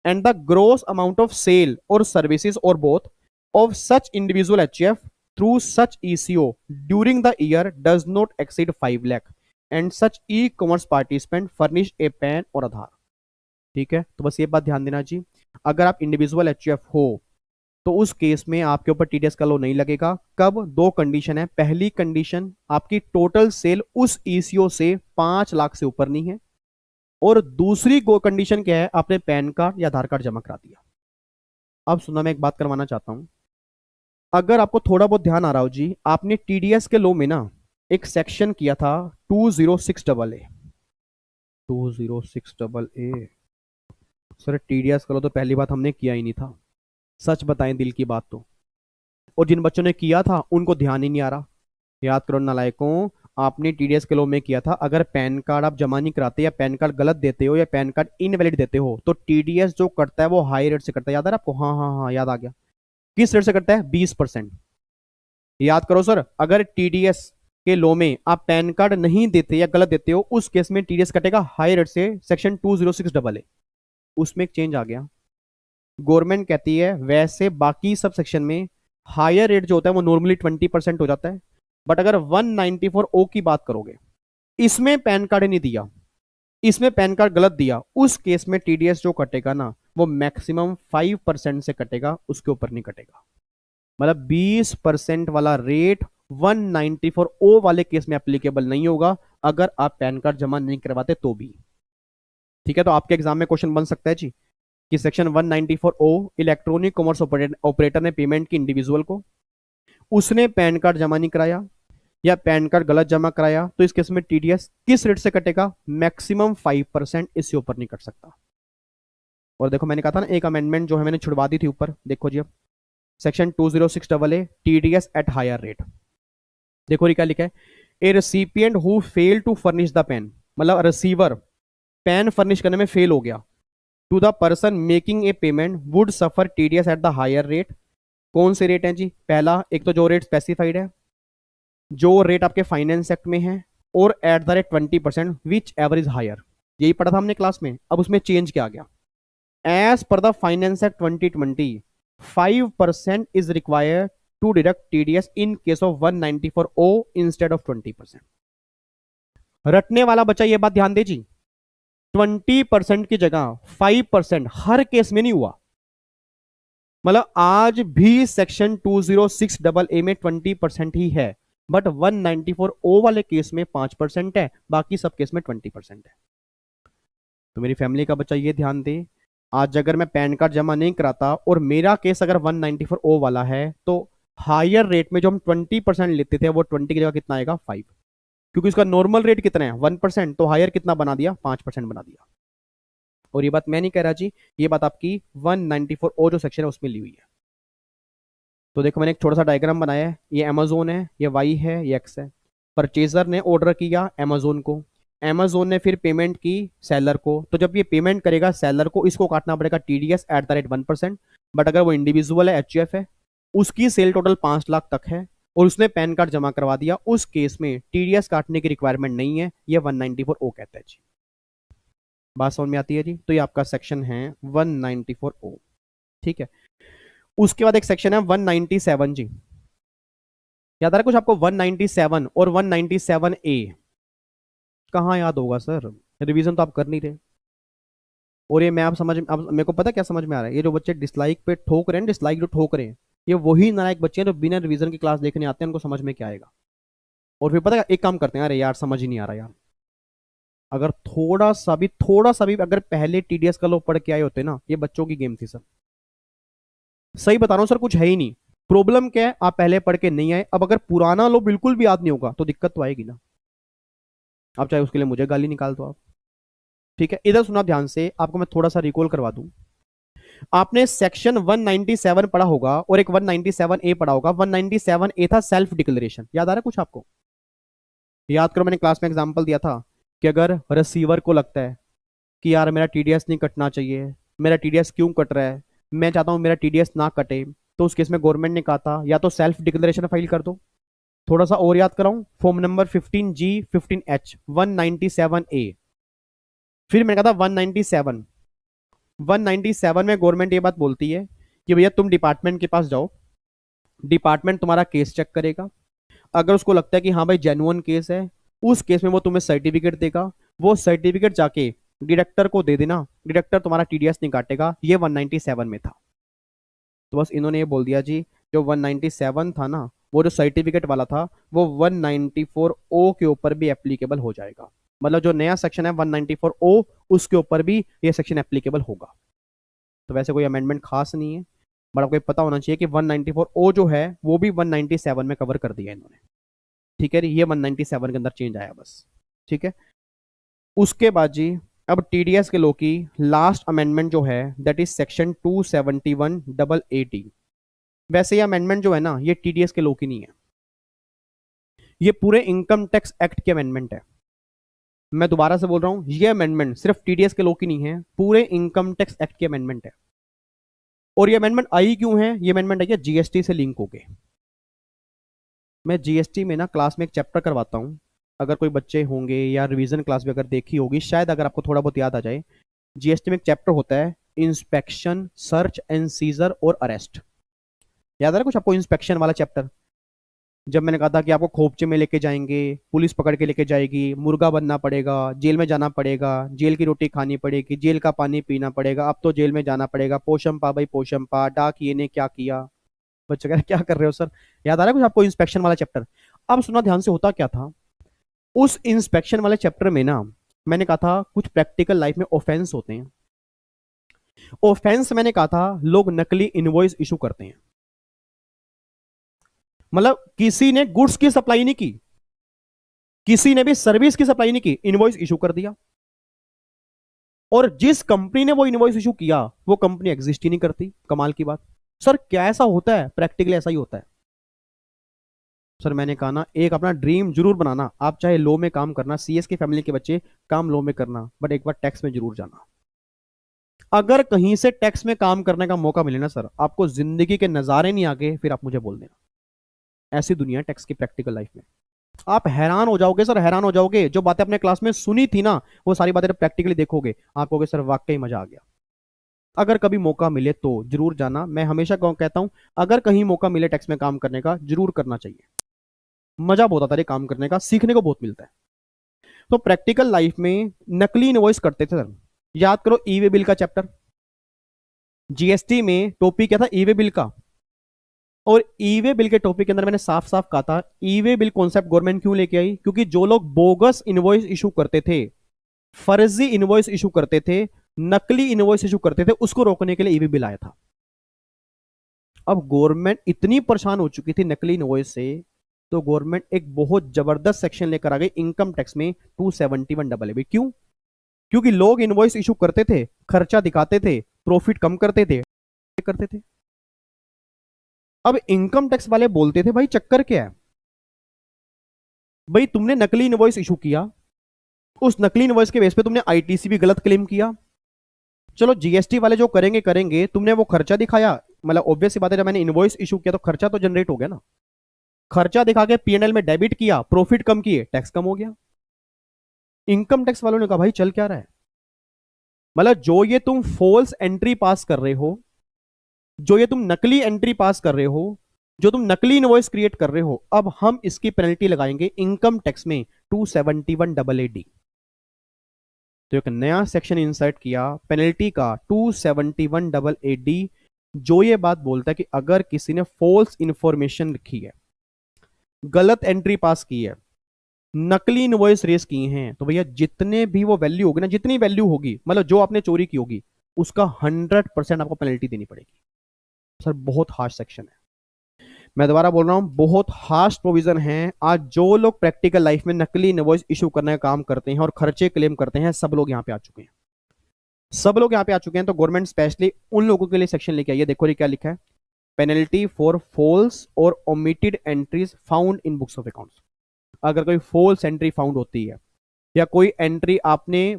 and the gross amount of sale or services or both of such individual HUF through such ECO during the year does not exceed 5 lakh and such e-commerce participant furnish a PAN और आधार। ठीक है, तो बस ये बात ध्यान देना जी, अगर आप इंडिविजुअल HUF हो तो उस केस में आपके ऊपर टीडीएस का लो नहीं लगेगा। कब? 2 कंडीशन है। पहली कंडीशन, आपकी टोटल सेल उस ईसीओ से 5 लाख से ऊपर नहीं है, और दूसरी कंडीशन क्या है? आपने पैन कार्ड या आधार कार्ड जमा करा दिया। अब सुना, मैं एक बात करवाना चाहता हूं, अगर आपको थोड़ा बहुत ध्यान आ रहा हो जी, आपने टीडीएस के लो में ना एक सेक्शन किया था 206AA। 206AA सर, टीडीएस का लो तो पहली बात हमने किया ही नहीं था, सच बताएं दिल की बात तो, और जिन बच्चों ने किया था उनको ध्यान ही नहीं आ रहा। याद करो नालायकों, आपने टीडीएस के लो में किया था, अगर पैन कार्ड आप जमा नहीं कराते या पैन कार्ड गलत देते हो या पैन कार्ड इनवैलिड देते हो तो टीडीएस जो करता है वो हाई रेट से करता है। याद है आपको? हाँ हाँ हाँ, याद आ गया। किस रेट से करता है? 20%। याद करो सर, अगर टीडीएस के लो में आप पैन कार्ड नहीं देते या गलत देते हो, उस केस में टीडीएस कटेगा हाई रेट से, सेक्शन 206AA। उसमें एक चेंज आ गया, गवर्नमेंट कहती है वैसे बाकी सब सेक्शन में हायर रेट जो होता है वो नॉर्मली 20% हो जाता है, बट अगर 194O की बात करोगे, इसमें पैन कार्ड नहीं दिया, इसमें पैन कार्ड गलत दिया, उस केस में टीडीएस जो कटेगा ना वो मैक्सिमम 5% से कटेगा, उसके ऊपर नहीं कटेगा। मतलब 20% वाला रेट 194O वाले केस में एप्लीकेबल नहीं होगा अगर आप पैन कार्ड जमा नहीं करवाते तो भी। ठीक है, तो आपके एग्जाम में क्वेश्चन बन सकता है जी कि section 194O, electronic commerce operator ने पेमेंट की इंडिविजुअल को, उसने पैन कार्ड जमा नहीं कराया या पैन कार्ड गलत जमा कराया, तो इस केस में टीडीएस किस रेट से कटेगा? मैक्सिमम 5%, इससे ऊपर नहीं कट सकता। और देखो मैंने कहा था ना, एक अमेंडमेंट जो है मैंने छुड़वा दी थी ऊपर, देखो जी अब section 206AA, TDS at higher rate. देखो क्या लिखा है, a recipient who fail to furnish the PAN, मतलब रिसीवर पैन फर्निश करने में फेल हो गया, to the person making a payment would suffer TDS at the higher rate. कौन से रेट हैं जी? पहला, एक तो जो रेट स्पेसिफाइड है, जो रेट आपके फाइनेंस एक्ट में है, और at the rate 20% whichever is higher, यही पढ़ा था हमने क्लास में। अब उसमें चेंज क्या आ गया, as per the finance act 2020 5% is required to deduct TDS in case of 194 O instead of 20%। रटने वाला बच्चा ये बात ध्यान दे जी, 20% की जगह 5% हर केस में नहीं हुआ। मतलब आज भी सेक्शन 206 डबल ए में 20% ही है, बट 194 ओ वाले केस में 5% है, बाकी सब केस में 20% है। तो मेरी फैमिली का बच्चा ये ध्यान दे, आज अगर मैं पैन कार्ड जमा नहीं कराता और मेरा केस अगर 194 ओ वाला है, तो हायर रेट में जो हम 20% लेते थे वो 20 की जगह कितना आएगा 5, क्योंकि उसका नॉर्मल रेट कितना है 1%, तो हायर कितना बना दिया 5% बना दिया। और ये बात मैं नहीं कह रहा जी, ये बात आपकी 194 ओ जो सेक्शन है उसमें ली हुई है। तो देखो मैंने एक छोटा सा डायग्राम बनाया है, ये अमेजोन है, ये वाई है, ये एक्स है। परचेजर ने ऑर्डर किया अमेजोन को, अमेजोन ने फिर पेमेंट की सेलर को, तो जब ये पेमेंट करेगा सेलर को, इसको काटना पड़ेगा TDS at the rate 1%। But अगर वो इंडिविजुअल है, एचयूएफ है, उसकी सेल टोटल 5 लाख तक है और उसने पैन कार्ड जमा करवा दिया, उस केस में टीडीएस काटने की रिक्वायरमेंट नहीं है, ये 194 ओ कहता है जी। बात समझ में आती है जी। तो ये आपका सेक्शन है 194 ओ, ठीक है। उसके बाद एक सेक्शन है 197 जी, याद आ रहा है कुछ आपको 197 और 197 ए? कहाँ याद होगा सर, रिवीजन तो आप कर नहीं रहे। और ये मैं आप समझ, अब मेरे को पता क्या समझ में आ रहा है, ये जो बच्चे डिसलाइक पे ठोक रहे हैं, डिसलाइक जो ठोक रहे हैं, ये वही नालायक बच्चे हैं जो बिना रिवीजन की क्लास देखने आते हैं, उनको समझ में क्या आएगा। और फिर पता है एक काम करते हैं, अरे यार समझ ही नहीं आ रहा यार, अगर थोड़ा सा भी अगर पहले टीडीएस का लोग पढ़ के आए होते ना, ये बच्चों की गेम थी सर। सही बता रहा हूँ सर, कुछ है ही नहीं। प्रॉब्लम क्या है, आप पहले पढ़ के नहीं आए, अब अगर पुराना लो बिल्कुल भी याद नहीं होगा तो दिक्कत तो आएगी ना। आप चाहे उसके लिए मुझे गाली निकाल दो आप, ठीक है। इधर सुना ध्यान से, आपको मैं थोड़ा सा रिकॉल करवा दूं। आपने सेक्शन 197 पढ़ा होगा और एक 197 ए पढ़ा होगा। 197 ए था सेल्फ डिक्लेरेशन, याद आ रहा है कुछ आपको? याद करो, मैंने क्लास में एग्जांपल दिया था कि अगर रिसीवर को लगता है कि यार मेरा टीडीएस नहीं कटना चाहिए, मेरा टीडीएस क्यों कट रहा है, मैं चाहता हूं मेरा टीडीएस ना कटे, तो उस केस में गवर्नमेंट ने कहा था या तो सेल्फ डिक्लेरेशन फाइल कर दो। थोड़ा सा और याद कराऊं, फॉर्म नंबर 15G 15H 197 ए। फिर मैंने कहा था 197 में गवर्नमेंट ये बात बोलती है कि भैया तुम डिपार्टमेंट के पास जाओ, डिपार्टमेंट तुम्हारा केस चेक करेगा, अगर उसको लगता है कि हाँ भाई जेन्युइन केस है, उस केस में वो तुम्हें सर्टिफिकेट देगा, वो सर्टिफिकेट जाके डिरेक्टर को दे देना, डिरेक्टर तुम्हारा टीडीएस नहीं काटेगा। ये 197 में था। तो बस इन्होंने ये बोल दिया जी, जो 197 था ना, वो जो सर्टिफिकेट वाला था, वो 194 ओ के ऊपर भी एप्लीकेबल हो जाएगा। मतलब जो नया सेक्शन है 194 ओ, उसके ऊपर भी ये सेक्शन एप्लीकेबल होगा। तो वैसे कोई अमेंडमेंट खास नहीं है, बट आपको पता होना चाहिए कि 194 ओ जो है वो भी 197 में कवर कर दिया इन्होंने, ठीक है। ये 197 के अंदर चेंज आया बस, ठीक है। उसके बाद जी, अब टीडीएस के लॉ की लास्ट अमेंडमेंट जो है that is section 271 double eighty. वैसे ये अमेंडमेंट जो है ना, ये टीडीएस के लॉ की नहीं है, ये पूरे इनकम टैक्स एक्ट की अमेंडमेंट है। मैं दोबारा से बोल रहा हूं, ये अमेंडमेंट सिर्फ टीडीएस के लॉ की नहीं है, पूरे इनकम टैक्स एक्ट की अमेंडमेंट है। और ये अमेंडमेंट आई क्यों है? ये अमेंडमेंट आई है जीएसटी से लिंक होके। मैं जीएसटी में ना क्लास में एक चैप्टर करवाता हूं, अगर कोई बच्चे होंगे या रिवीजन क्लास भी अगर देखी होगी, शायद अगर आपको थोड़ा बहुत याद आ जाए। जीएसटी में एक चैप्टर होता है इंस्पेक्शन, सर्च एंड सीजर और अरेस्ट। याद आ रहा है कुछ आपको इंस्पेक्शन वाला चैप्टर? जब मैंने कहा था कि आपको खोपचे में लेके जाएंगे, पुलिस पकड़ के लेके जाएगी, मुर्गा बनना पड़ेगा, जेल में जाना पड़ेगा, जेल की रोटी खानी पड़ेगी, जेल का पानी पीना पड़ेगा, अब तो जेल में जाना पड़ेगा, पोशम पा भाई पोशम पा, डाक ये ने क्या किया। बच्चे कह रहे क्या कर रहे हो सर? याद आ रहा है कुछ आपको इंस्पेक्शन वाला चैप्टर? अब सुना ध्यान से, होता क्या था उस इंस्पेक्शन वाले चैप्टर में ना, मैंने कहा था कुछ प्रैक्टिकल लाइफ में ऑफेंस होते हैं। ऑफेंस मैंने कहा था लोग नकली इनवॉइस इशू करते हैं। मतलब किसी ने गुड्स की सप्लाई नहीं की, किसी ने भी सर्विस की सप्लाई नहीं की, इनवॉइस इशू कर दिया, और जिस कंपनी ने वो इनवॉइस इशू किया वो कंपनी एग्जिस्ट ही नहीं करती। कमाल की बात। सर क्या ऐसा होता है? प्रैक्टिकली ऐसा ही होता है सर। मैंने कहा ना, एक अपना ड्रीम जरूर बनाना, आप चाहे लो में काम करना, सीएस की फैमिली के बच्चे काम लो में करना, बट एक बार टैक्स में जरूर जाना। अगर कहीं से टैक्स में काम करने का मौका मिले ना सर, आपको जिंदगी के नजारे नहीं आगे, फिर आप मुझे बोल देना। ऐसी दुनिया है टैक्स की प्रैक्टिकल लाइफ में। आप हैरान हो जाओगे सर, हैरान हो जाओगे। जो बातें आपने क्लास में सुनी थी ना, वो सारी बातें प्रैक्टिकली देखोगे, आप कहोगे सर वाकई मजा आ गया। अगर कभी मौका मिले तो जरूर जाना। मैं हमेशा कहता हूं, अगर कहीं मौका मिले टैक्स में काम करने का, जरूर करना चाहिए। मजा बहुत आता है काम करने का, सीखने को बहुत मिलता है। तो प्रैक्टिकल लाइफ में नकली इनवॉइस करते थे सर। याद करो ई वे बिल का चैप्टर, जीएसटी में टॉपिक क्या था, ई वे बिल का। और ई वे बिल के टॉपिक के अंदर मैंने साफ साफ कहा था, ई वे बिल कॉन्सेप्ट गवर्नमेंट क्यों लेके आई, क्योंकि जो लोग बोगस इनवॉइस इशू करते थे, फर्जी इनवॉइस इशू करते थे, नकली इनवॉइस इशू करते थे, उसको रोकने के लिए ई वे बिल आया था। अब गवर्नमेंट इतनी परेशान हो चुकी थी नकली इनवॉइस से, तो गवर्नमेंट एक बहुत जबरदस्त सेक्शन लेकर आ गई इनकम टैक्स में, 271 क्यों? क्योंकि लोग इनवॉइस इशू करते थे, खर्चा दिखाते थे, प्रॉफिट कम करते थे। अब इनकम टैक्स वाले बोलते थे भाई चक्कर क्या है, भाई तुमने नकली इनवॉइस इशू किया, उस नकली इनवॉइस के बेस पे तुमने आईटीसी भी गलत क्लेम किया, चलो जीएसटी वाले जो करेंगे करेंगे, तुमने वो खर्चा दिखाया, मतलब ऑब्वियस सी बात है, जब मैंने इनवॉइस इशू किया तो खर्चा तो जनरेट हो गया ना, खर्चा दिखा के पीएनएल में डेबिट किया, प्रॉफिट कम किए, टैक्स कम हो गया। इनकम टैक्स वालों ने कहा भाई चल क्या रहा है, मतलब जो ये तुम फॉल्स एंट्री पास कर रहे हो, जो ये तुम नकली एंट्री पास कर रहे हो, जो तुम नकली इनवॉइस क्रिएट कर रहे हो, अब हम इसकी पेनल्टी लगाएंगे इनकम टैक्स में 271 तो एक नया सेक्शन इंसर्ट किया पेनल्टी का 271 जो ये बात बोलता है कि अगर किसी ने फॉल्स इंफॉर्मेशन लिखी है, गलत एंट्री पास की है, नकली इनवॉइस रेस किए हैं, तो भैया जितने भी वो वैल्यू होगी ना, जितनी वैल्यू होगी, मतलब जो आपने चोरी की होगी, उसका 100% आपको पेनल्टी देनी पड़ेगी। सर बहुत हार्श सेक्शन है, मैं दोबारा बोल रहा हूं, बहुत हार्श प्रोविजन है। आज जो लोग प्रैक्टिकल लाइफ में नकली इनवॉइस इशू करने का काम करते हैं और खर्चे क्लेम करते हैं, सब लोग यहां पे आ चुके हैं, सब लोग यहां पे आ चुके हैं। तो गवर्नमेंट स्पेशली उन लोगों के लिए सेक्शन लेके आई है। देखो ये क्या लिखा है, पेनल्टी फॉर फॉल्स और omitted entries found in books of accounts. अगर कोई फॉल्स एंट्री फाउंड होती है, या कोई एंट्री आपने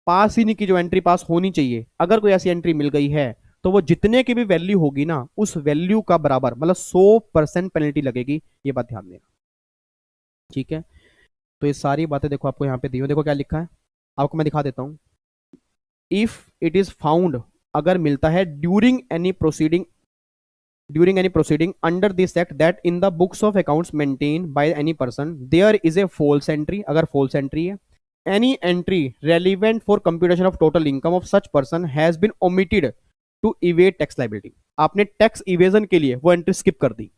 पास ही नहीं की, जो एंट्री पास होनी चाहिए, अगर कोई ऐसी एंट्री मिल गई है, तो वो जितने की भी वैल्यू होगी ना, उस वैल्यू का बराबर, मतलब 100% पेनल्टी लगेगी। ये बात ध्यान देना, ठीक है। तो ये सारी बातें देखो आपको यहाँ पे दी हो, देखो क्या लिखा है, आपको मैं दिखा देता हूँ। इफ इट इज फाउंड, अगर मिलता है during any proceeding under this act that in the books of accounts maintain by any person there is a false entry, अगर फॉल्स एंट्री है, any entry relevant for computation of total income of such person has been omitted to evade tax liability, आपने tax evasion के लिए वो entry skip कर दी,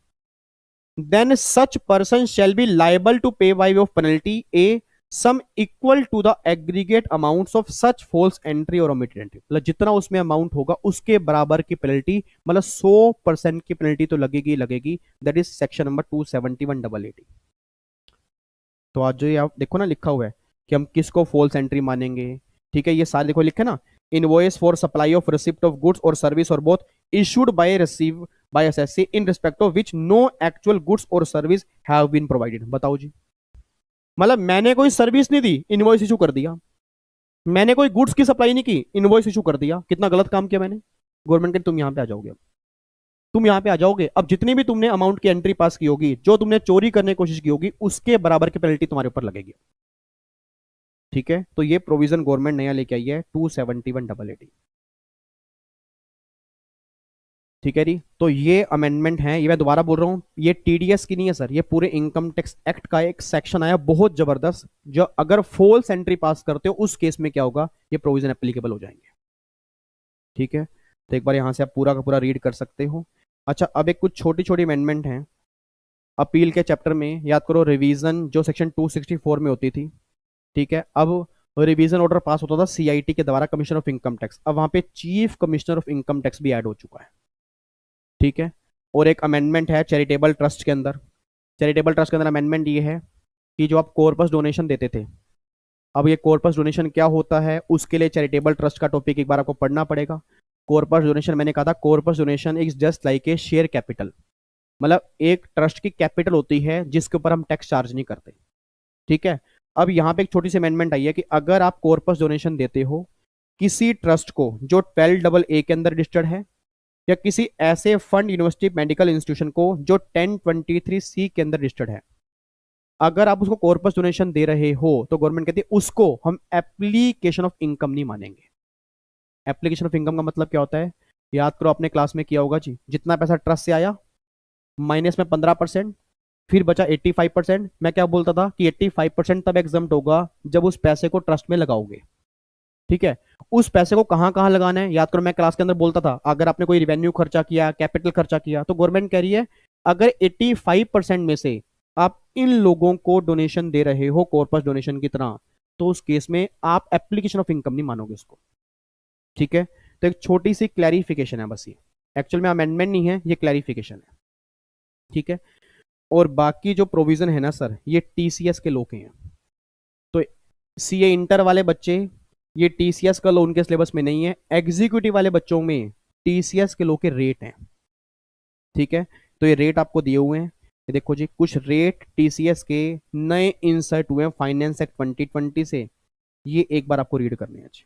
then such person shall be liable to pay by way of penalty a sum equal to the aggregate amounts of such false entry or omitted entry, मतलब जितना उसमें amount होगा उसके बराबर की पेनल्टी, मतलब 100% की पेनल्टी तो लगेगी लगेगी। दैट इज सेक्शन नंबर 271 तो आज जो ये आप देखो ना लिखा हुआ है कि हम किसको फॉल्स एंट्री मानेंगे, ठीक है, ये सारे देखो लिखे ना, invoice for supply of receipt of goods और सर्विस और both issued by receive by SSC in respect of which no actual goods और सर्विस हैव बीन प्रोवाइडेड। बताओ जी, मतलब मैंने कोई सर्विस नहीं दी, इनवॉइस इशू कर दिया, मैंने कोई गुड्स की सप्लाई नहीं की, इनवॉइस इशू कर दिया, कितना गलत काम किया मैंने। गवर्नमेंट के तुम यहां पे आ जाओगे, तुम यहां पे आ जाओगे, अब जितनी भी तुमने अमाउंट की एंट्री पास की होगी, जो तुमने चोरी करने की कोशिश की होगी, उसके बराबर की पेनल्टी तुम्हारे ऊपर लगेगी, ठीक है। तो ये प्रोविजन गवर्नमेंट नया लेके आई है 271 ठीक है जी। तो ये अमेंडमेंट है, ये मैं दोबारा बोल रहा हूं, ये टीडीएस की नहीं है सर, ये पूरे इनकम टैक्स एक्ट का एक सेक्शन आया बहुत जबरदस्त, जो अगर फॉल्स एंट्री पास करते हो उस केस में क्या होगा, ये प्रोविजन एप्लीकेबल हो जाएंगे, ठीक है। तो एक बार यहां से आप पूरा का पूरा रीड कर सकते हो। अच्छा, अब एक कुछ छोटी छोटी अमेंडमेंट है अपील के चैप्टर में। याद करो रिवीजन जो सेक्शन 264 में होती थी, ठीक है, अब रिवीजन ऑर्डर पास होता था सीआईटी के द्वारा, कमिश्नर ऑफ इनकम टैक्स, अब वहां पे chief commissioner of income tax भी ऐड हो चुका है, ठीक है। और एक अमेंडमेंट है चैरिटेबल ट्रस्ट के अंदर, चैरिटेबल ट्रस्ट के अंदर अमेंडमेंट ये है कि जो आप कॉर्पस डोनेशन देते थे, अब ये कॉर्पस डोनेशन क्या होता है, उसके लिए चैरिटेबल ट्रस्ट का टॉपिक एक बार आपको पढ़ना पड़ेगा। कॉर्पस डोनेशन, मैंने कहा था corpus donation is just like a share capital, मतलब एक ट्रस्ट की कैपिटल होती है जिसके ऊपर हम टैक्स चार्ज नहीं करते, ठीक है। अब यहाँ पे एक छोटी सी अमेंडमेंट आई है कि अगर आप कॉर्पस डोनेशन देते हो किसी ट्रस्ट को जो 12AA के अंदर रजिस्टर्ड है, या किसी ऐसे फंड यूनिवर्सिटी मेडिकल इंस्टीट्यूशन को जो 1023C के अंदर रजिस्टर्ड है, अगर आप उसको कॉर्पस डोनेशन दे रहे हो तो गवर्नमेंट कहती है उसको हम एप्लीकेशन ऑफ इनकम नहीं मानेंगे। एप्लीकेशन ऑफ इनकम का मतलब क्या होता है? याद करो, आपने क्लास में किया होगा जी, जितना पैसा ट्रस्ट से आया माइनस में 15%, फिर बचा 85%। मैं क्या बोलता था कि 85% तब एग्जम्प्ट होगा जब उस पैसे को ट्रस्ट में लगाओगे। ठीक है, उस पैसे को कहां कहां लगाना है याद करो। मैं क्लास के अंदर बोलता था अगर आपने कोई रिवेन्यू खर्चा किया, कैपिटल खर्चा किया, तो गवर्नमेंट कह रही है अगर 85% में से आप इन लोगों को डोनेशन दे रहे हो कॉर्पस डोनेशन की तरह, तो उस केस में आप एप्लीकेशन ऑफ इनकम नहीं मानोगे उसको। ठीक है, तो एक छोटी सी क्लैरिफिकेशन है बस, ये एक्चुअल में अमेंडमेंट नहीं है, ये क्लैरिफिकेशन है। ठीक है, और बाकी जो प्रोविजन है ना सर, ये टीसीएस के लो के हैं। तो सीए इंटर वाले बच्चे, ये टीसीएस का लो उनके सिलेबस में नहीं है। एग्जीक्यूटिव वाले बच्चों में टीसीएस के लो के रेट हैं। ठीक है, तो ये रेट आपको दिए हुए हैं, ये देखो जी, कुछ रेट टीसीएस के नए इंसर्ट हुए हैं फाइनेंस एक्ट 2020 से, ये एक बार आपको रीड करने हैं जी।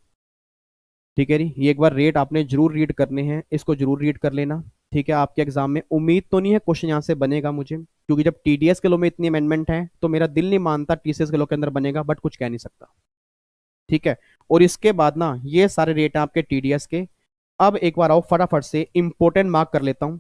ठीक है जी, ये एक बार रेट आपने जरूर रीड करने हैं, इसको जरूर रीड कर लेना। ठीक है, आपके एग्जाम में उम्मीद तो नहीं है क्वेश्चन यहाँ से बनेगा मुझे, क्योंकि जब टीडीएस के लो में इतनी अमेंडमेंट है तो मेरा दिल नहीं मानता टीसीएस के लो के अंदर बनेगा, बट कुछ कह नहीं सकता। ठीक है, और इसके बाद ना ये सारे रेट हैं आपके टीडीएस के। अब एक बार आओ फटाफट से इंपोर्टेंट मार्क कर लेता हूं।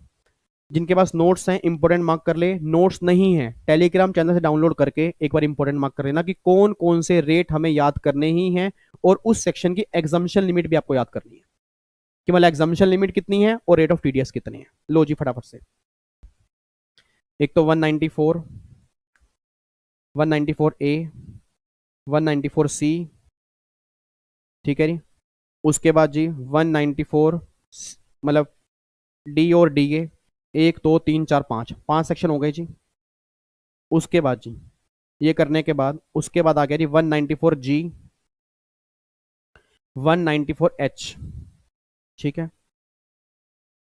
जिनके पास नोट्स हैं इंपोर्टेंट मार्क कर ले, नोट्स नहीं है टेलीग्राम चैनल से डाउनलोड करके एक बार इंपोर्टेंट मार्क कर लेना कि कौन कौन से रेट हमें याद करने ही हैं, और उस सेक्शन की एग्जामिशन लिमिट भी आपको याद करनी है कि मतलब एग्जामिशन लिमिट कितनी है और रेट ऑफ टीडीएस कितने हैं। लो जी फटाफट से, एक तो 194, 194A, 194C। ठीक है जी, उसके बाद जी 194 मतलब डी और डी ए, 1 2 3 4 5 5 सेक्शन हो गए जी। उसके बाद जी ये करने के बाद उसके बाद आ गया जी 194G, 194H। ठीक है,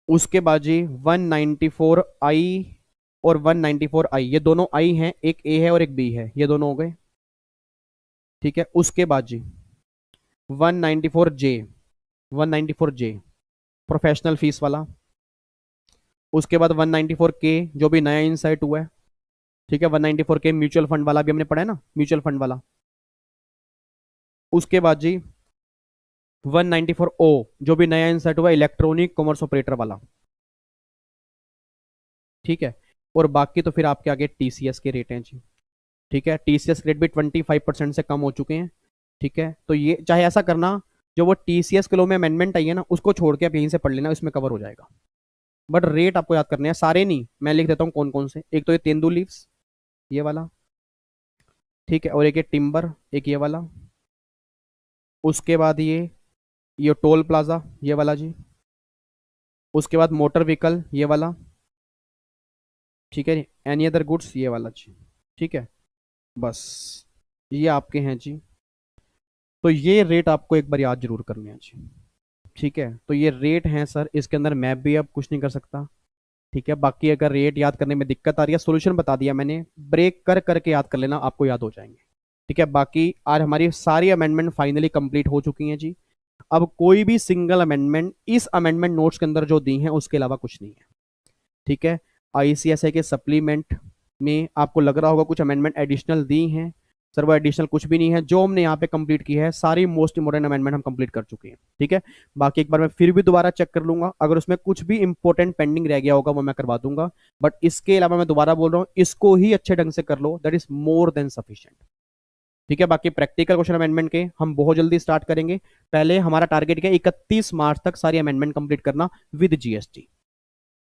उसके बाद जी 194I और 194I, ये दोनों आई हैं, एक ए है और एक बी है, ये दोनों हो गए। ठीक है, उसके बाद जी 194J, 194J प्रोफेशनल फीस वाला। उसके बाद 194K जो भी नया इंसाइट हुआ है। ठीक है, 194K म्यूचुअल फंड वाला भी हमने पढ़ा है ना, म्यूचुअल फंड वाला। उसके बाद जी 194O जो भी नया इंसर्ट हुआ इलेक्ट्रॉनिक कॉमर्स ऑपरेटर वाला। ठीक है, और बाकी तो फिर आपके आगे टीसीएस के रेट हैं जी। ठीक है, टीसीएस रेट भी 25% से कम हो चुके हैं। ठीक है, तो ये चाहे ऐसा करना, जो वो टीसीएस के लो में अमेंडमेंट आई है ना उसको छोड़ के आप यहीं से पढ़ लेना, इसमें कवर हो जाएगा। बट रेट आपको याद करने हैं, सारे नहीं, मैं लिख देता हूँ कौन कौन से। एक तो ये तेंदू लीव्स ये वाला, ठीक है, और एक ये टिम्बर, एक ये वाला। उसके बाद ये टोल प्लाजा ये वाला जी। उसके बाद मोटर व्हीकल ये वाला। ठीक है जी, एनी अदर गुड्स ये वाला जी। ठीक है, बस ये आपके हैं जी। तो ये रेट आपको एक बार याद जरूर करने हैं जी। ठीक है, तो ये रेट हैं सर, इसके अंदर मैं भी अब कुछ नहीं कर सकता। ठीक है, बाकी अगर रेट याद करने में दिक्कत आ रही है, सोल्यूशन बता दिया मैंने, ब्रेक कर करके याद कर लेना, आपको याद हो जाएंगे। ठीक है, बाकी आज हमारी सारी अमेंडमेंट फाइनली कंप्लीट हो चुकी हैं जी। अब कोई भी सिंगल अमेंडमेंट इस अमेंडमेंट नोट्स के अंदर जो दी हैं उसके अलावा कुछ नहीं है। ठीक है, आईसीएसआई के सप्लीमेंट में आपको लग रहा होगा कुछ अमेंडमेंट एडिशनल दी हैं, सर वो एडिशनल कुछ भी नहीं है। जो हमने यहाँ पे कंप्लीट की है सारी मोस्ट इंपोर्टेंट अमेंडमेंट हम कंप्लीट कर चुके हैं। ठीक है, बाकी एक बार मैं फिर भी दोबारा चेक कर लूंगा, अगर उसमें कुछ भी इंपॉर्टेंट पेंडिंग रह गया होगा वो मैं करवा दूंगा। बट इसके अलावा मैं दोबारा बोल रहा हूँ, इसको ही अच्छे ढंग से कर लो, that is more than sufficient. ठीक है, बाकी प्रैक्टिकल क्वेश्चन अमेंडमेंट के हम बहुत जल्दी स्टार्ट करेंगे। पहले हमारा टारगेट क्या है, 31 मार्च तक सारी अमेंडमेंट कंप्लीट करना विद जीएसटी।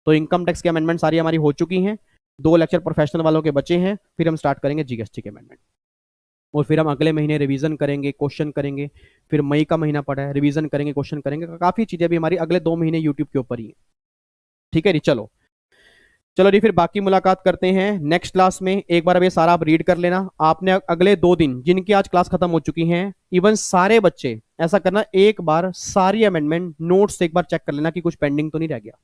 तो इनकम टैक्स की अमेंडमेंट सारी हमारी हो चुकी हैं, 2 लेक्चर प्रोफेशनल वालों के बचे हैं, फिर हम स्टार्ट करेंगे जीएसटी के अमेंडमेंट। और फिर हम अगले महीने रिवीजन करेंगे, क्वेश्चन करेंगे। फिर मई का महीना पड़ा है, रिवीजन करेंगे, क्वेश्चन करेंगे, काफी चीजें भी हमारी अगले 2 महीने यूट्यूब के ऊपर ही है। ठीक है जी, चलो चलो जी, फिर बाकी मुलाकात करते हैं नेक्स्ट क्लास में। एक बार अब ये सारा आप रीड कर लेना। आपने अगले 2 दिन जिनकी आज क्लास खत्म हो चुकी हैं, इवन सारे बच्चे ऐसा करना, एक बार सारी अमेंडमेंट नोट्स एक बार चेक कर लेना कि कुछ पेंडिंग तो नहीं रह गया।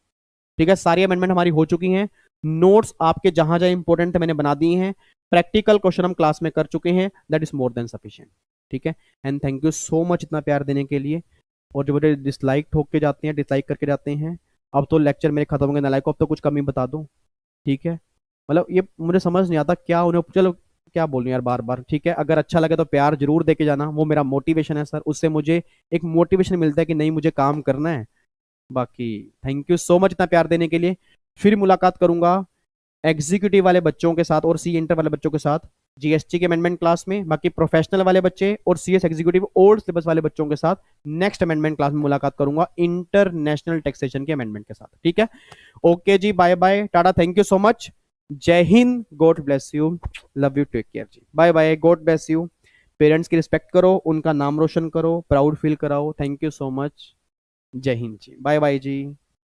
ठीक है, सारी अमेंडमेंट हमारी हो चुकी हैं, नोट्स आपके जहां जहां इंपॉर्टेंट थे मैंने बना दिए हैं, प्रैक्टिकल क्वेश्चन हम क्लास में कर चुके हैं, that is more than sufficient. ठीक है, and thank you so much इतना प्यार देने के लिए। और जो बड़े डिसलाइक ठोक के जाते हैं, डिसलाइक करके जाते हैं, अब तो लेक्चर मेरे खत्म होंगे, नालायक को अब तो कुछ कमी बता दूं। ठीक है, मतलब ये मुझे समझ नहीं आता क्या उन्हें, चलो क्या बोलूं यार बार बार, ठीक है, अगर अच्छा लगे तो प्यार जरूर दे के जाना, वो मेरा मोटिवेशन है सर, उससे मुझे एक मोटिवेशन मिलता है कि नहीं मुझे काम करना है। बाकी थैंक यू सो मच इतना प्यार देने के लिए। फिर मुलाकात करूंगा एग्जीक्यूटिव वाले बच्चों के साथ और सी इंटर वाले बच्चों के साथ जीएसटी के अमेंडमेंट क्लास में, बाकी प्रोफेशनल वाले बच्चे और सीएस एग्जीक्यूटिव ओल्ड सिलेबस वाले बच्चों के साथ नेक्स्ट अमेंडमेंट क्लास में मुलाकात करूंगा इंटरनेशनल टैक्सेशन के अमेंडमेंट के साथ, ठीक है। ओके जी, bye bye, tata, thank you so much. जय हिंद, God bless you, love you, take care जी, bye bye, God bless you. Parents की रिस्पेक्ट करो, उनका नाम रोशन करो, प्राउड फील कराओ, थैंक यू सो मच। जय हिंद जी, बाय बाय जी।